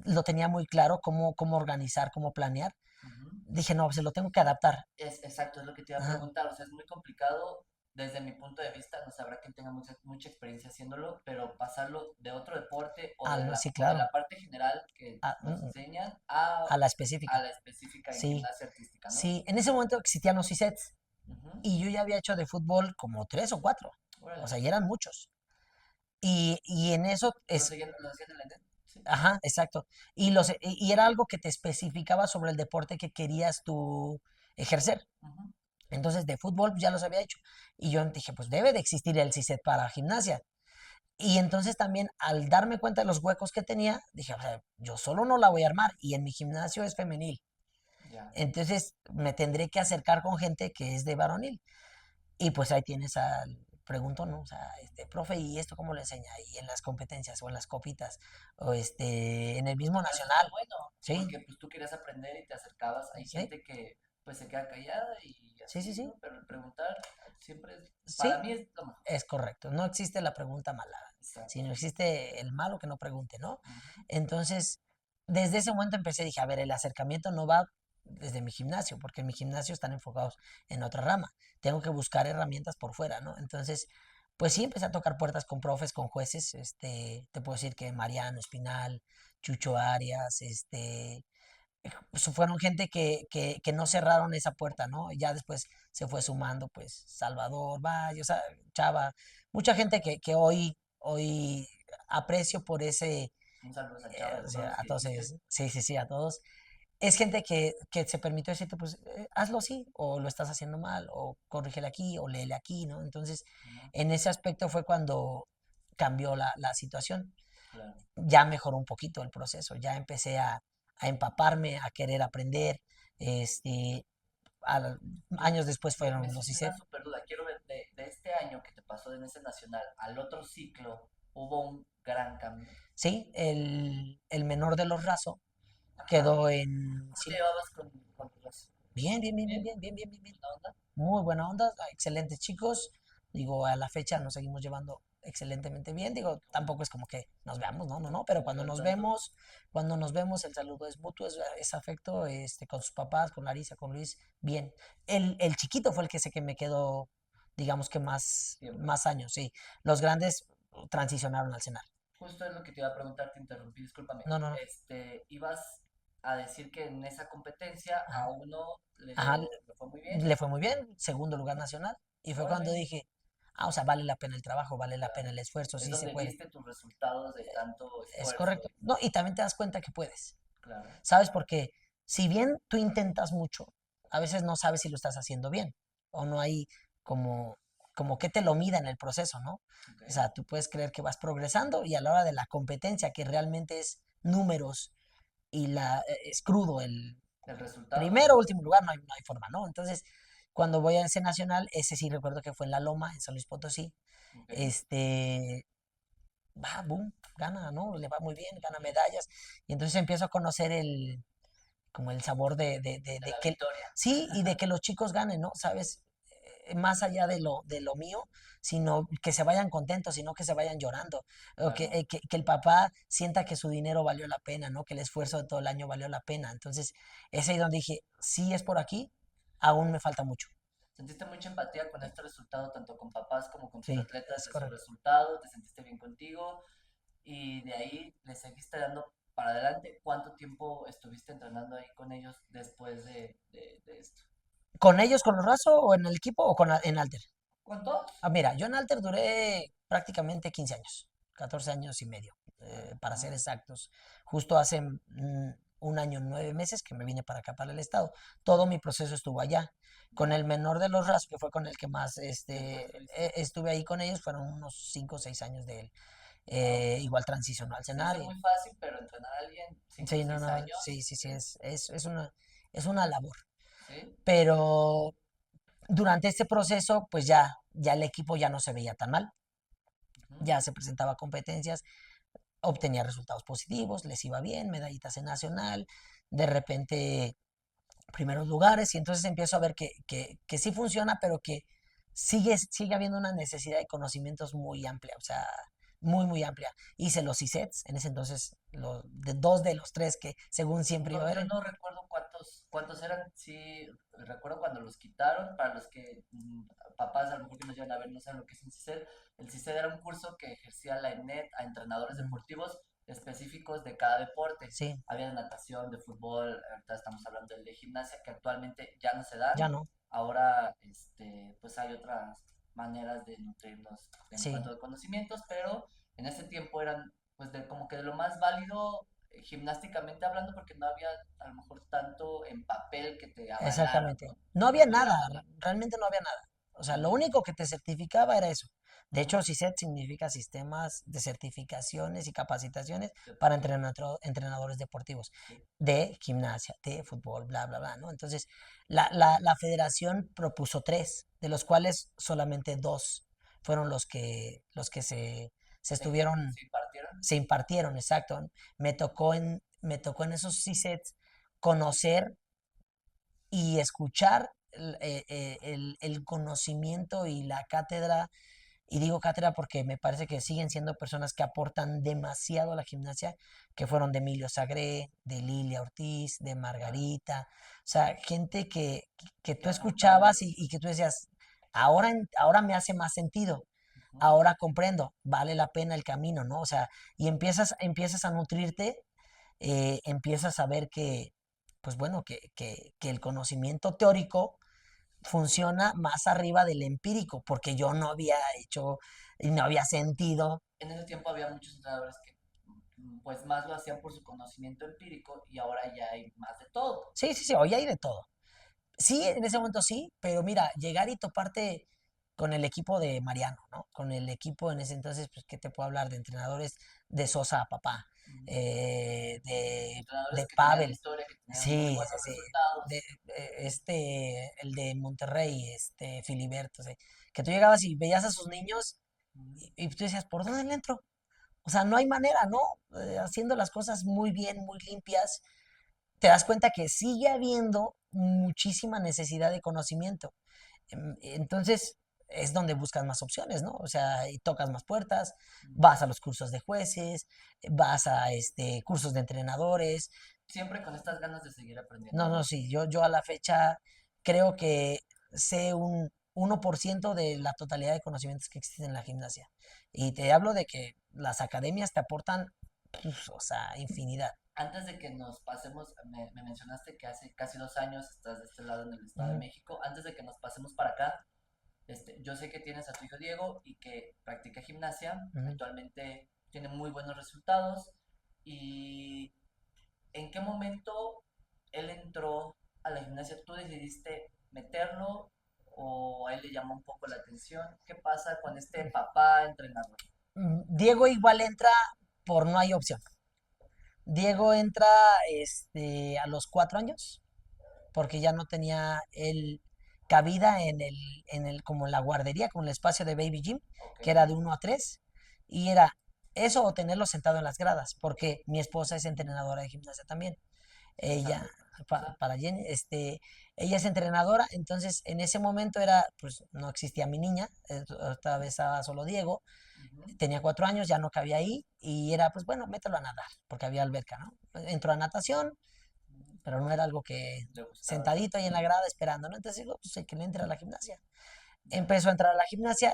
[SPEAKER 1] lo tenía muy claro cómo organizar, cómo planear.
[SPEAKER 2] ujú.
[SPEAKER 1] Dije, no, se lo tengo que adaptar.
[SPEAKER 2] Es exacto, es lo que te iba a
[SPEAKER 1] Ajá.
[SPEAKER 2] preguntar. O sea, es muy complicado desde mi punto de vista. No sabrá quien tenga mucha experiencia haciéndolo, pero pasarlo de otro deporte
[SPEAKER 1] No, sí,
[SPEAKER 2] o de
[SPEAKER 1] claro.
[SPEAKER 2] la parte general que
[SPEAKER 1] A,
[SPEAKER 2] nos
[SPEAKER 1] mm,
[SPEAKER 2] enseñan
[SPEAKER 1] a la
[SPEAKER 2] a
[SPEAKER 1] específica.
[SPEAKER 2] la específica en
[SPEAKER 1] Sí,
[SPEAKER 2] gimnasia artística, ¿no?
[SPEAKER 1] sí. En ese momento existían los ISETs
[SPEAKER 2] Ujú.
[SPEAKER 1] y yo ya había hecho de fútbol como tres o cuatro. O
[SPEAKER 2] Órale.
[SPEAKER 1] sea, ya eran muchos. Y en eso
[SPEAKER 2] Lo hacían en la net? Sí.
[SPEAKER 1] ajá, exacto. Y era algo que te especificaba sobre el deporte que querías tú ejercer.
[SPEAKER 2] Ujú.
[SPEAKER 1] Entonces, de fútbol pues, ya los había hecho. Y yo dije, pues debe de existir el CISET para gimnasia. Y entonces también al darme cuenta de los huecos que tenía, dije, o sea, yo solo no la voy a armar y en mi gimnasio es femenil.
[SPEAKER 2] Ya.
[SPEAKER 1] Entonces me tendré que acercar con gente que es de varonil. Y pues ahí tienes pregunto, ¿no? O sea, profe, ¿y esto cómo lo enseña? Y en las competencias o en las copitas o en el mismo
[SPEAKER 2] Pero eso está
[SPEAKER 1] nacional,
[SPEAKER 2] bueno,
[SPEAKER 1] ¿sí?
[SPEAKER 2] porque pues tú querías aprender y te acercabas. Hay
[SPEAKER 1] ¿Sí?
[SPEAKER 2] gente que pues se queda callada y
[SPEAKER 1] Sí, sí,
[SPEAKER 2] así,
[SPEAKER 1] sí.
[SPEAKER 2] ¿no? Pero el preguntar siempre
[SPEAKER 1] Sí,
[SPEAKER 2] para mí es lo mejor.
[SPEAKER 1] es correcto. No existe la pregunta mala,
[SPEAKER 2] Exacto.
[SPEAKER 1] sino existe el malo que no pregunte, ¿no?
[SPEAKER 2] Ujú,
[SPEAKER 1] Entonces, desde ese momento empecé, dije, a ver, el acercamiento no va desde mi gimnasio, porque en mi gimnasio están enfocados en otra rama. Tengo que buscar herramientas por fuera, ¿no? Entonces, pues sí, empecé a tocar puertas con profes, con jueces. Te puedo decir que Mariano Espinal, Chucho Arias, fueron gente que no cerraron esa puerta, ¿no? Ya después se fue sumando, pues, Salvador, Valle, o sea, Chava, mucha gente que hoy aprecio por
[SPEAKER 2] un saludo a Chava, a
[SPEAKER 1] o
[SPEAKER 2] todos
[SPEAKER 1] sea,
[SPEAKER 2] los
[SPEAKER 1] a
[SPEAKER 2] que
[SPEAKER 1] todos
[SPEAKER 2] dijiste.
[SPEAKER 1] ellos, sí, sí, sí, a todos. Es gente que se permitió decirte, pues, hazlo así, o lo estás haciendo mal, o corrígele aquí, o léele aquí, ¿no? Entonces,
[SPEAKER 2] Ujú,
[SPEAKER 1] en ese aspecto fue cuando cambió la situación.
[SPEAKER 2] claro.
[SPEAKER 1] Ya mejoró un poquito el proceso, ya empecé a empaparme, a querer aprender. Este, al-
[SPEAKER 2] Yo,
[SPEAKER 1] Años después
[SPEAKER 2] me
[SPEAKER 1] fueron los
[SPEAKER 2] surgió una
[SPEAKER 1] ISET.
[SPEAKER 2] super duda. Quiero ver, de este año que te pasó en ese nacional al otro ciclo, hubo un gran cambio.
[SPEAKER 1] Sí, el menor de los Razo
[SPEAKER 2] Ajá.
[SPEAKER 1] quedó en
[SPEAKER 2] ¿Cómo te llevabas con tu raza?
[SPEAKER 1] bien, bien, bien, bien,
[SPEAKER 2] ¿Bien?
[SPEAKER 1] bien, bien, bien, bien, bien.
[SPEAKER 2] ¿Buena onda?
[SPEAKER 1] Muy buena onda, excelentes chicos. Digo, a la fecha nos seguimos llevando excelentemente bien. Digo, tampoco es como que nos veamos, no, no, no, pero
[SPEAKER 2] No
[SPEAKER 1] cuando nos
[SPEAKER 2] tanto.
[SPEAKER 1] vemos, cuando nos vemos, el saludo es mutuo, es afecto, con sus papás, con Larisa, con Luis, bien. El chiquito fue el que sé que me quedó, digamos que
[SPEAKER 2] Siempre.
[SPEAKER 1] más años, sí. Los grandes transicionaron al cenar.
[SPEAKER 2] Justo es lo que te iba a preguntar, te interrumpí, discúlpame.
[SPEAKER 1] No, no, no.
[SPEAKER 2] Ibas a decir que en esa competencia
[SPEAKER 1] Ajá.
[SPEAKER 2] a uno
[SPEAKER 1] Ajá,
[SPEAKER 2] le fue muy bien.
[SPEAKER 1] le fue muy bien, segundo lugar nacional, y fue cuando
[SPEAKER 2] Órale,
[SPEAKER 1] dije, o sea, vale la pena el trabajo, vale la
[SPEAKER 2] claro.
[SPEAKER 1] pena el esfuerzo,
[SPEAKER 2] Es
[SPEAKER 1] sí se
[SPEAKER 2] donde
[SPEAKER 1] puede.
[SPEAKER 2] viste tus resultados de tanto
[SPEAKER 1] Es
[SPEAKER 2] esfuerzo.
[SPEAKER 1] correcto. No, y también te das cuenta que puedes,
[SPEAKER 2] Claro.
[SPEAKER 1] ¿sabes? Porque si bien tú intentas mucho, a veces no sabes si lo estás haciendo bien, o no hay como, como que te lo mida en el proceso, ¿no?
[SPEAKER 2] Ok.
[SPEAKER 1] O sea, tú puedes creer que vas progresando y a la hora de la competencia, que realmente es números y es crudo el
[SPEAKER 2] El resultado,
[SPEAKER 1] primero o último lugar, no hay forma, ¿no? Entonces, cuando voy a ese nacional, ese sí recuerdo que fue en La Loma, en San Luis Potosí,
[SPEAKER 2] ok.
[SPEAKER 1] este, va, boom, gana, ¿no? Le va muy bien, gana medallas, y entonces empiezo a conocer como el sabor
[SPEAKER 2] De
[SPEAKER 1] de
[SPEAKER 2] la
[SPEAKER 1] que,
[SPEAKER 2] victoria.
[SPEAKER 1] sí, y de que los chicos ganen, ¿no? ¿Sabes? Más allá de lo mío, sino que se vayan contentos, sino que se vayan llorando, o
[SPEAKER 2] Claro.
[SPEAKER 1] que el papá sienta que su dinero valió la pena, ¿no? Que el esfuerzo de todo el año valió la pena. Entonces, es ahí donde dije, sí es por aquí, aún me falta mucho.
[SPEAKER 2] ¿Sentiste mucha empatía con este resultado, tanto con papás como con tus
[SPEAKER 1] Sí,
[SPEAKER 2] atletas,
[SPEAKER 1] es
[SPEAKER 2] de su
[SPEAKER 1] correcto.
[SPEAKER 2] resultado? ¿Te sentiste bien contigo? Y de ahí le seguiste dando para adelante. ¿Cuánto tiempo estuviste entrenando ahí con ellos después de esto?
[SPEAKER 1] ¿Con ellos, con los Razo, o en el equipo, o en Alter?
[SPEAKER 2] ¿Con todos?
[SPEAKER 1] Mira, yo en Alter duré prácticamente 15 años, 14 años y medio, para
[SPEAKER 2] Ajá.
[SPEAKER 1] ser exactos. Justo hace un año, 9 meses que me vine para acá, para el estado. Todo mi proceso estuvo allá. Con
[SPEAKER 2] Ya.
[SPEAKER 1] el menor de los Razo, que fue con el que más
[SPEAKER 2] Tiempo estuviste.
[SPEAKER 1] estuve ahí con ellos, fueron unos 5 o 6 años de él.
[SPEAKER 2] Wow.
[SPEAKER 1] Igual transicionó al
[SPEAKER 2] Se
[SPEAKER 1] cenar.
[SPEAKER 2] dice muy fácil, pero entrenar a alguien 5 o
[SPEAKER 1] Sí, no,
[SPEAKER 2] 6
[SPEAKER 1] no, sí,
[SPEAKER 2] años,
[SPEAKER 1] sí, sí, es una labor.
[SPEAKER 2] ¿sí?
[SPEAKER 1] Pero durante este proceso, pues ya el equipo ya no se veía tan mal,
[SPEAKER 2] Ujú.
[SPEAKER 1] ya se presentaba a competencias, obtenía resultados positivos, les iba bien, medallitas en nacional, de repente primeros lugares, y entonces empiezo a ver que sí funciona, pero que sigue habiendo una necesidad de conocimientos muy amplia, o sea, muy, muy amplia. Hice los ISETs, en ese entonces, dos de los tres que según siempre iba
[SPEAKER 2] No,
[SPEAKER 1] a
[SPEAKER 2] yo
[SPEAKER 1] haber.
[SPEAKER 2] no recuerdo cuántos eran. Sí, recuerdo cuando los quitaron. Para los que papás a lo mejor que nos llevan a ver no saben lo que es un CICED. El CICED era un curso que ejercía la ENET a entrenadores
[SPEAKER 1] Mm,
[SPEAKER 2] deportivos específicos de cada deporte.
[SPEAKER 1] sí,
[SPEAKER 2] Había de natación, de fútbol, ahorita estamos hablando del de gimnasia que actualmente ya no se
[SPEAKER 1] ya
[SPEAKER 2] dan.
[SPEAKER 1] no,
[SPEAKER 2] Ahora, pues hay otras maneras de nutrirnos en
[SPEAKER 1] sí,
[SPEAKER 2] cuanto a conocimientos, pero en ese tiempo eran pues como que de lo más válido gimnásticamente hablando, porque no había a lo mejor tanto en papel que te avalara,
[SPEAKER 1] exactamente.
[SPEAKER 2] ¿no?
[SPEAKER 1] No
[SPEAKER 2] Que te
[SPEAKER 1] había
[SPEAKER 2] pudiera
[SPEAKER 1] nada,
[SPEAKER 2] avalar.
[SPEAKER 1] realmente no había nada. O sea, lo
[SPEAKER 2] Ujú,
[SPEAKER 1] único que te certificaba era eso. De
[SPEAKER 2] ujú.
[SPEAKER 1] hecho, CISET significa Sistemas de Certificaciones y Capacitaciones para
[SPEAKER 2] Deportivo,
[SPEAKER 1] entrenadores deportivos
[SPEAKER 2] sí.
[SPEAKER 1] de gimnasia, de fútbol, bla, bla, bla, ¿no? Entonces, la federación propuso tres, de los cuales solamente dos fueron los que se estuvieron,
[SPEAKER 2] Se impartieron.
[SPEAKER 1] se impartieron, exacto. Me tocó en esos CISETs conocer y escuchar el conocimiento y la cátedra, y digo cátedra porque me parece que siguen siendo personas que aportan demasiado a la gimnasia, que fueron de Emilio Sagré, de Lilia Ortiz, de
[SPEAKER 2] Claro,
[SPEAKER 1] Margarita, o sea, gente que
[SPEAKER 2] que
[SPEAKER 1] tú
[SPEAKER 2] aportaron
[SPEAKER 1] escuchabas
[SPEAKER 2] mucho.
[SPEAKER 1] y que tú decías, ahora me hace más sentido,
[SPEAKER 2] Ujú.
[SPEAKER 1] ahora comprendo, vale la pena el camino, ¿no? O sea, y empiezas a nutrirte, empiezas a ver que, pues bueno, que el conocimiento teórico funciona más arriba del empírico, porque yo no había hecho y no había sentido.
[SPEAKER 2] En ese tiempo había muchos entrenadores que pues más lo hacían por su conocimiento empírico y ahora ya hay más de todo.
[SPEAKER 1] Sí, sí, sí, hoy hay de todo. Sí, en ese momento sí, pero mira, llegar y toparte con el equipo de Mariano, ¿no? Con el equipo en ese entonces, pues, ¿qué te puedo hablar? De entrenadores de Sosa a papá,
[SPEAKER 2] Ujú.
[SPEAKER 1] de
[SPEAKER 2] Entrenadores que tenían
[SPEAKER 1] Pavel,
[SPEAKER 2] historia, que tenían muy
[SPEAKER 1] sí, sí,
[SPEAKER 2] buenos
[SPEAKER 1] sí, de,
[SPEAKER 2] resultados.
[SPEAKER 1] el de Monterrey, Filiberto, sí, que tú llegabas y veías a sus niños
[SPEAKER 2] Ujú.
[SPEAKER 1] y tú decías, ¿por dónde le entro? O sea, no hay manera, ¿no? Haciendo las cosas muy bien, muy limpias, te das cuenta que sigue habiendo muchísima necesidad de conocimiento. Entonces, es donde buscas más opciones, ¿no? O sea, y tocas más puertas,
[SPEAKER 2] Mm.
[SPEAKER 1] vas a los cursos de jueces, vas a cursos de entrenadores.
[SPEAKER 2] Siempre con estas ganas de seguir aprendiendo,
[SPEAKER 1] No, no,
[SPEAKER 2] ¿no?
[SPEAKER 1] sí, yo a la fecha creo que sé un 1% de la totalidad de conocimientos que existen en la gimnasia. Y te hablo de que las academias te aportan, pues, o sea, infinidad.
[SPEAKER 2] Antes de que nos pasemos, me mencionaste que hace casi 2 años estás de este lado en el Estado de
[SPEAKER 1] Ujú,
[SPEAKER 2] México. Antes de que nos pasemos para acá, yo sé que tienes a tu hijo Diego y que practica gimnasia.
[SPEAKER 1] ujú.
[SPEAKER 2] Actualmente tiene muy buenos resultados. ¿Y en qué momento él entró a la gimnasia? ¿Tú decidiste meterlo o a él le llamó un poco la atención? ¿Qué pasa con este papá entrenador?
[SPEAKER 1] Diego igual entra por no hay opción. Diego entra a los 4 años porque ya no tenía el cabida en el, como en la guardería, como el espacio de Baby Gym,
[SPEAKER 2] Ok,
[SPEAKER 1] que era de 1 a 3, y era eso o tenerlo sentado en las gradas, porque mi esposa es entrenadora de gimnasia también.
[SPEAKER 2] un
[SPEAKER 1] Ella,
[SPEAKER 2] saludo. Ajá.
[SPEAKER 1] para Jenny, ella es entrenadora, entonces en ese momento era, pues no existía mi niña, esta vez estaba solo Diego,
[SPEAKER 2] Ujú.
[SPEAKER 1] tenía 4 años, ya no cabía ahí, y era, pues bueno, mételo a nadar, porque había alberca, ¿no? Entró a natación, pero no era algo que
[SPEAKER 2] Le gustaba
[SPEAKER 1] sentadito
[SPEAKER 2] tanto.
[SPEAKER 1] ahí en la grada esperando, ¿no? Entonces digo, pues que le entre a la gimnasia.
[SPEAKER 2] Ya.
[SPEAKER 1] Empezó a entrar a la gimnasia,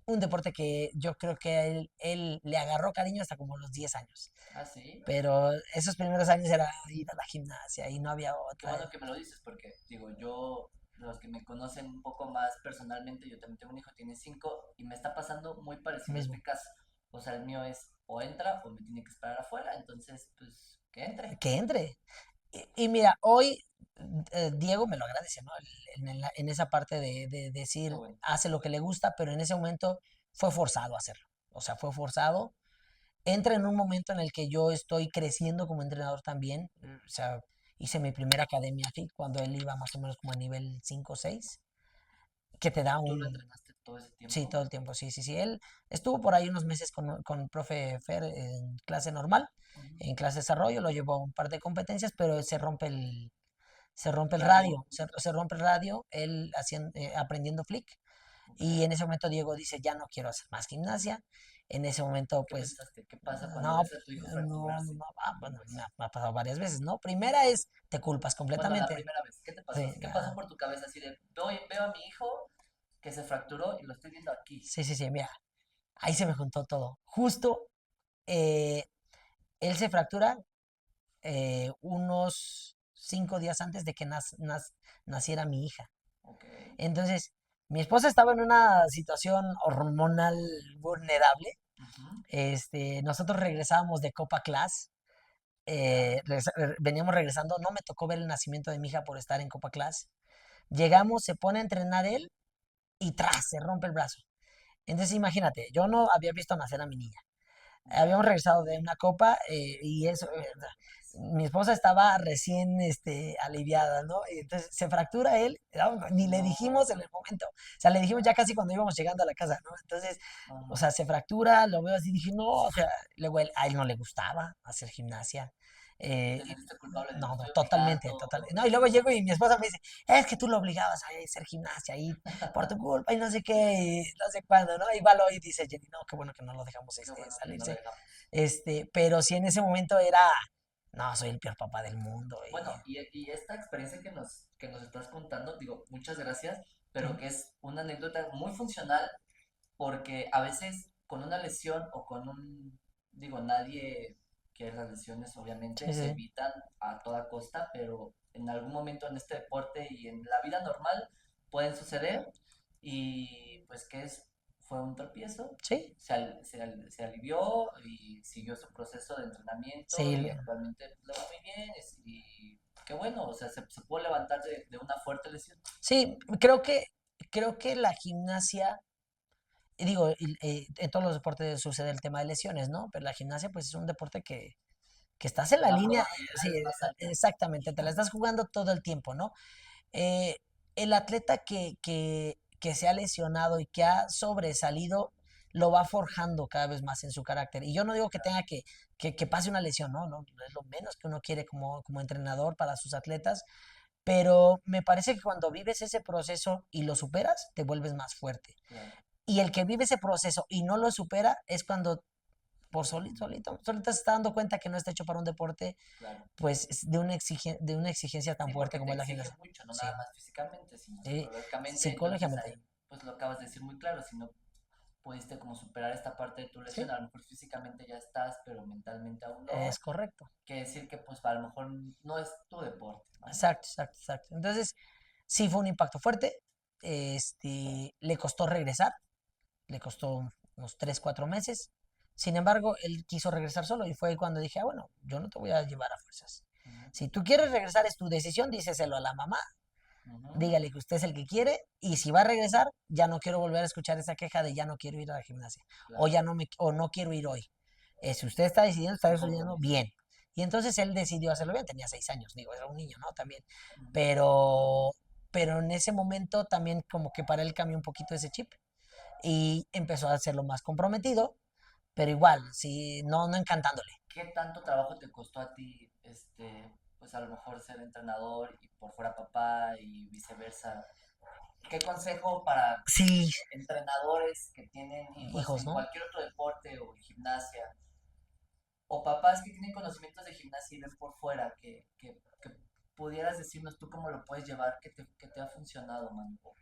[SPEAKER 1] un deporte que yo creo que a él le agarró cariño hasta como los 10 años.
[SPEAKER 2] Ah, sí.
[SPEAKER 1] Pero esos primeros años era ir a la gimnasia y no había
[SPEAKER 2] Qué
[SPEAKER 1] otra.
[SPEAKER 2] bueno que me lo dices porque, digo, yo, los que me conocen un poco más personalmente, yo también tengo un hijo, tiene 5 y me está pasando muy parecido a
[SPEAKER 1] Mismo.
[SPEAKER 2] este caso. O sea, el mío es o entra o me tiene que esperar afuera, entonces, pues, que entre.
[SPEAKER 1] Que entre. Y mira, hoy Diego me lo agradece, ¿no? En esa parte de
[SPEAKER 2] Qué
[SPEAKER 1] decir,
[SPEAKER 2] bueno.
[SPEAKER 1] hace lo que le gusta, pero en ese momento fue forzado a hacerlo. O sea, fue forzado. Entra en un momento en el que yo estoy creciendo como entrenador también. O sea, hice mi primera academia aquí cuando él iba más o menos como a nivel 5 o 6, que te da
[SPEAKER 2] ¿Tú lo
[SPEAKER 1] un...
[SPEAKER 2] entrenaste todo ese
[SPEAKER 1] Sí,
[SPEAKER 2] tiempo?
[SPEAKER 1] todo el tiempo, sí, sí, sí. Él estuvo por ahí unos meses con el profe Fer en clase normal,
[SPEAKER 2] Ujú.
[SPEAKER 1] en clase de desarrollo, lo llevó a un par de competencias, pero se rompe el
[SPEAKER 2] Radio.
[SPEAKER 1] radio, se rompe el radio, él aprendiendo flick,
[SPEAKER 2] Ok.
[SPEAKER 1] y en ese momento Diego dice, ya no quiero hacer más gimnasia. En ese momento,
[SPEAKER 2] ¿Qué
[SPEAKER 1] pues,
[SPEAKER 2] pensaste? ¿Qué pasa cuando
[SPEAKER 1] no,
[SPEAKER 2] ves a tu hijo
[SPEAKER 1] no,
[SPEAKER 2] fracturarse
[SPEAKER 1] no,
[SPEAKER 2] un
[SPEAKER 1] bueno, me
[SPEAKER 2] hueso?
[SPEAKER 1] ha pasado varias veces, ¿no? Primera es, te culpas
[SPEAKER 2] Bueno, la
[SPEAKER 1] completamente.
[SPEAKER 2] primera vez, ¿qué te
[SPEAKER 1] Sí,
[SPEAKER 2] pasó? ¿Qué pasó por tu cabeza? Así de, veo a mi hijo que se fracturó y lo estoy viendo aquí.
[SPEAKER 1] sí, sí, sí, mira, ahí se me juntó todo. Justo eh, él se fractura unos 5 días antes de que naciera mi hija.
[SPEAKER 2] Ok.
[SPEAKER 1] Entonces, mi esposa estaba en una situación hormonal vulnerable.
[SPEAKER 2] Ujú.
[SPEAKER 1] Nosotros regresábamos de Copa Class,
[SPEAKER 2] Ya.
[SPEAKER 1] veníamos regresando, no me tocó ver el nacimiento de mi hija por estar en Copa Class. Llegamos, se pone a entrenar él y tras, se rompe el brazo. Entonces imagínate, yo no había visto nacer a mi niña.
[SPEAKER 2] Ya.
[SPEAKER 1] Habíamos regresado de una copa y eso, mi esposa estaba recién aliviada, ¿no? Y entonces se fractura él, no, ni le dijimos
[SPEAKER 2] No.
[SPEAKER 1] en el momento, o sea, le dijimos ya casi cuando íbamos llegando a la casa, ¿no? Entonces, o
[SPEAKER 2] Ajá.
[SPEAKER 1] sea, se fractura, lo veo así, dije, no, o sea, luego a él no le gustaba hacer gimnasia.
[SPEAKER 2] ¿Te
[SPEAKER 1] Y
[SPEAKER 2] sentiste culpable de lo
[SPEAKER 1] no, no,
[SPEAKER 2] estoy
[SPEAKER 1] totalmente,
[SPEAKER 2] obligando?
[SPEAKER 1] totalmente. No, y luego llego y mi esposa me dice, es que tú lo obligabas a hacer gimnasia y por tu culpa y no sé qué, y no sé cuándo, ¿no? Igual hoy dice Jenny, no, qué bueno que no lo dejamos
[SPEAKER 2] Qué bueno que no lo
[SPEAKER 1] salirse.
[SPEAKER 2] dejamos.
[SPEAKER 1] Pero sí en ese momento era, no, soy el peor papá del mundo.
[SPEAKER 2] Bueno, y esta experiencia que nos estás contando, digo, muchas gracias, pero
[SPEAKER 1] Ujú.
[SPEAKER 2] que es una anécdota muy funcional porque a veces con una lesión o con digo, nadie quiere las lesiones,
[SPEAKER 1] Sí,
[SPEAKER 2] obviamente,
[SPEAKER 1] sí,
[SPEAKER 2] se
[SPEAKER 1] sí.
[SPEAKER 2] evitan a toda costa, pero en algún momento en este deporte y en la vida normal pueden suceder y pues fue un tropiezo,
[SPEAKER 1] Sí,
[SPEAKER 2] se alivió y siguió su proceso de entrenamiento
[SPEAKER 1] sí,
[SPEAKER 2] y actualmente pues, le va muy bien y qué bueno, o sea, se pudo levantar de una fuerte lesión.
[SPEAKER 1] sí, creo que la gimnasia, digo, en todos los deportes sucede el tema de lesiones, ¿no? Pero la gimnasia, pues es un deporte que estás en la
[SPEAKER 2] La
[SPEAKER 1] línea,
[SPEAKER 2] probabilidad
[SPEAKER 1] sí,
[SPEAKER 2] es más alta.
[SPEAKER 1] exactamente, te la estás jugando todo el tiempo, ¿no? eh, el atleta que se ha lesionado y que ha sobresalido lo va forjando cada vez más en su carácter. Y yo no digo que tenga que pase una lesión, ¿no? No, es lo menos que uno quiere como entrenador para sus atletas, pero me parece que cuando vives ese proceso y lo superas, te vuelves más fuerte.
[SPEAKER 2] claro,
[SPEAKER 1] Y el que vive ese proceso y no lo supera es cuando por solito se está dando cuenta que no está hecho para un deporte,
[SPEAKER 2] claro.
[SPEAKER 1] pues de una exigencia tan
[SPEAKER 2] Sí,
[SPEAKER 1] fuerte
[SPEAKER 2] porque te
[SPEAKER 1] como es la
[SPEAKER 2] exige
[SPEAKER 1] gimnasia.
[SPEAKER 2] mucho, no
[SPEAKER 1] Sí,
[SPEAKER 2] nada más físicamente, sino
[SPEAKER 1] sí,
[SPEAKER 2] psicológicamente. Entonces
[SPEAKER 1] psicológicamente.
[SPEAKER 2] ahí, pues lo acabas de decir muy claro, si no pudiste como superar esta parte de tu
[SPEAKER 1] Sí,
[SPEAKER 2] lesión, a lo mejor físicamente ya estás, pero mentalmente aún
[SPEAKER 1] es
[SPEAKER 2] no.
[SPEAKER 1] correcto.
[SPEAKER 2] Quiere decir que pues a lo mejor no es tu deporte, ¿no?
[SPEAKER 1] Exacto, exacto, exacto. Entonces, sí fue un impacto fuerte. Le costó regresar, le costó unos 3 4 meses. Sin embargo, él quiso regresar solo y fue cuando dije, ah, bueno, yo no te voy a llevar a fuerzas.
[SPEAKER 2] Ujú,
[SPEAKER 1] Si tú quieres regresar es tu decisión, díseselo a la mamá,
[SPEAKER 2] ujú,
[SPEAKER 1] dígale que usted es el que quiere y si va a regresar, ya no quiero volver a escuchar esa queja de ya no quiero ir a la gimnasia o
[SPEAKER 2] claro,
[SPEAKER 1] ya no me o no quiero ir hoy. Si usted está
[SPEAKER 2] un
[SPEAKER 1] decidiendo
[SPEAKER 2] compromiso.
[SPEAKER 1] bien. Y entonces él decidió hacerlo bien, tenía 6 años, digo, era un niño, ¿no? También.
[SPEAKER 2] Ujú.
[SPEAKER 1] Pero, pero en ese momento también como que para él cambió un poquito ese chip y empezó a hacerlo más comprometido, pero igual, sí, no encantándole.
[SPEAKER 2] ¿Qué tanto trabajo te costó a ti, pues a lo mejor ser entrenador y por fuera papá y viceversa? ¿Qué consejo para
[SPEAKER 1] Sí,
[SPEAKER 2] entrenadores que tienen hijos
[SPEAKER 1] hijos,
[SPEAKER 2] en
[SPEAKER 1] ¿no?
[SPEAKER 2] cualquier otro deporte o en gimnasia, o papás que tienen conocimientos de gimnasia y ven por fuera, que pudieras decirnos tú cómo lo puedes llevar, que te ha funcionado, man? ¿O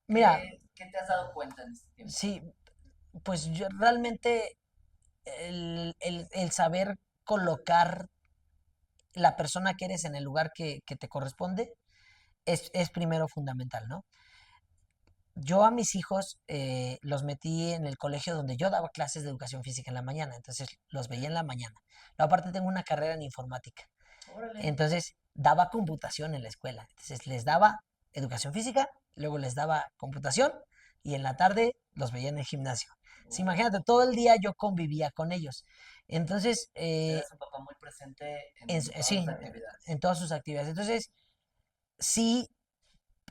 [SPEAKER 1] Mira,
[SPEAKER 2] qué te has dado cuenta en este tiempo?
[SPEAKER 1] sí, pues yo realmente el saber colocar la persona que eres en el lugar que te corresponde es primero fundamental, ¿no? Yo a mis hijos los metí en el colegio donde yo daba clases de educación física en la mañana, entonces los
[SPEAKER 2] Ok,
[SPEAKER 1] veía en la mañana. Luego, aparte tengo una carrera en informática,
[SPEAKER 2] órale.
[SPEAKER 1] entonces daba computación en la escuela, entonces les daba educación física, luego les daba computación y en la tarde los veía en el gimnasio. Sí, imagínate,
[SPEAKER 2] Oh,
[SPEAKER 1] todo el día yo convivía con ellos. Entonces,
[SPEAKER 2] eres un papá muy presente en todas sus
[SPEAKER 1] sí,
[SPEAKER 2] actividades.
[SPEAKER 1] en todas sus actividades. Entonces, sí,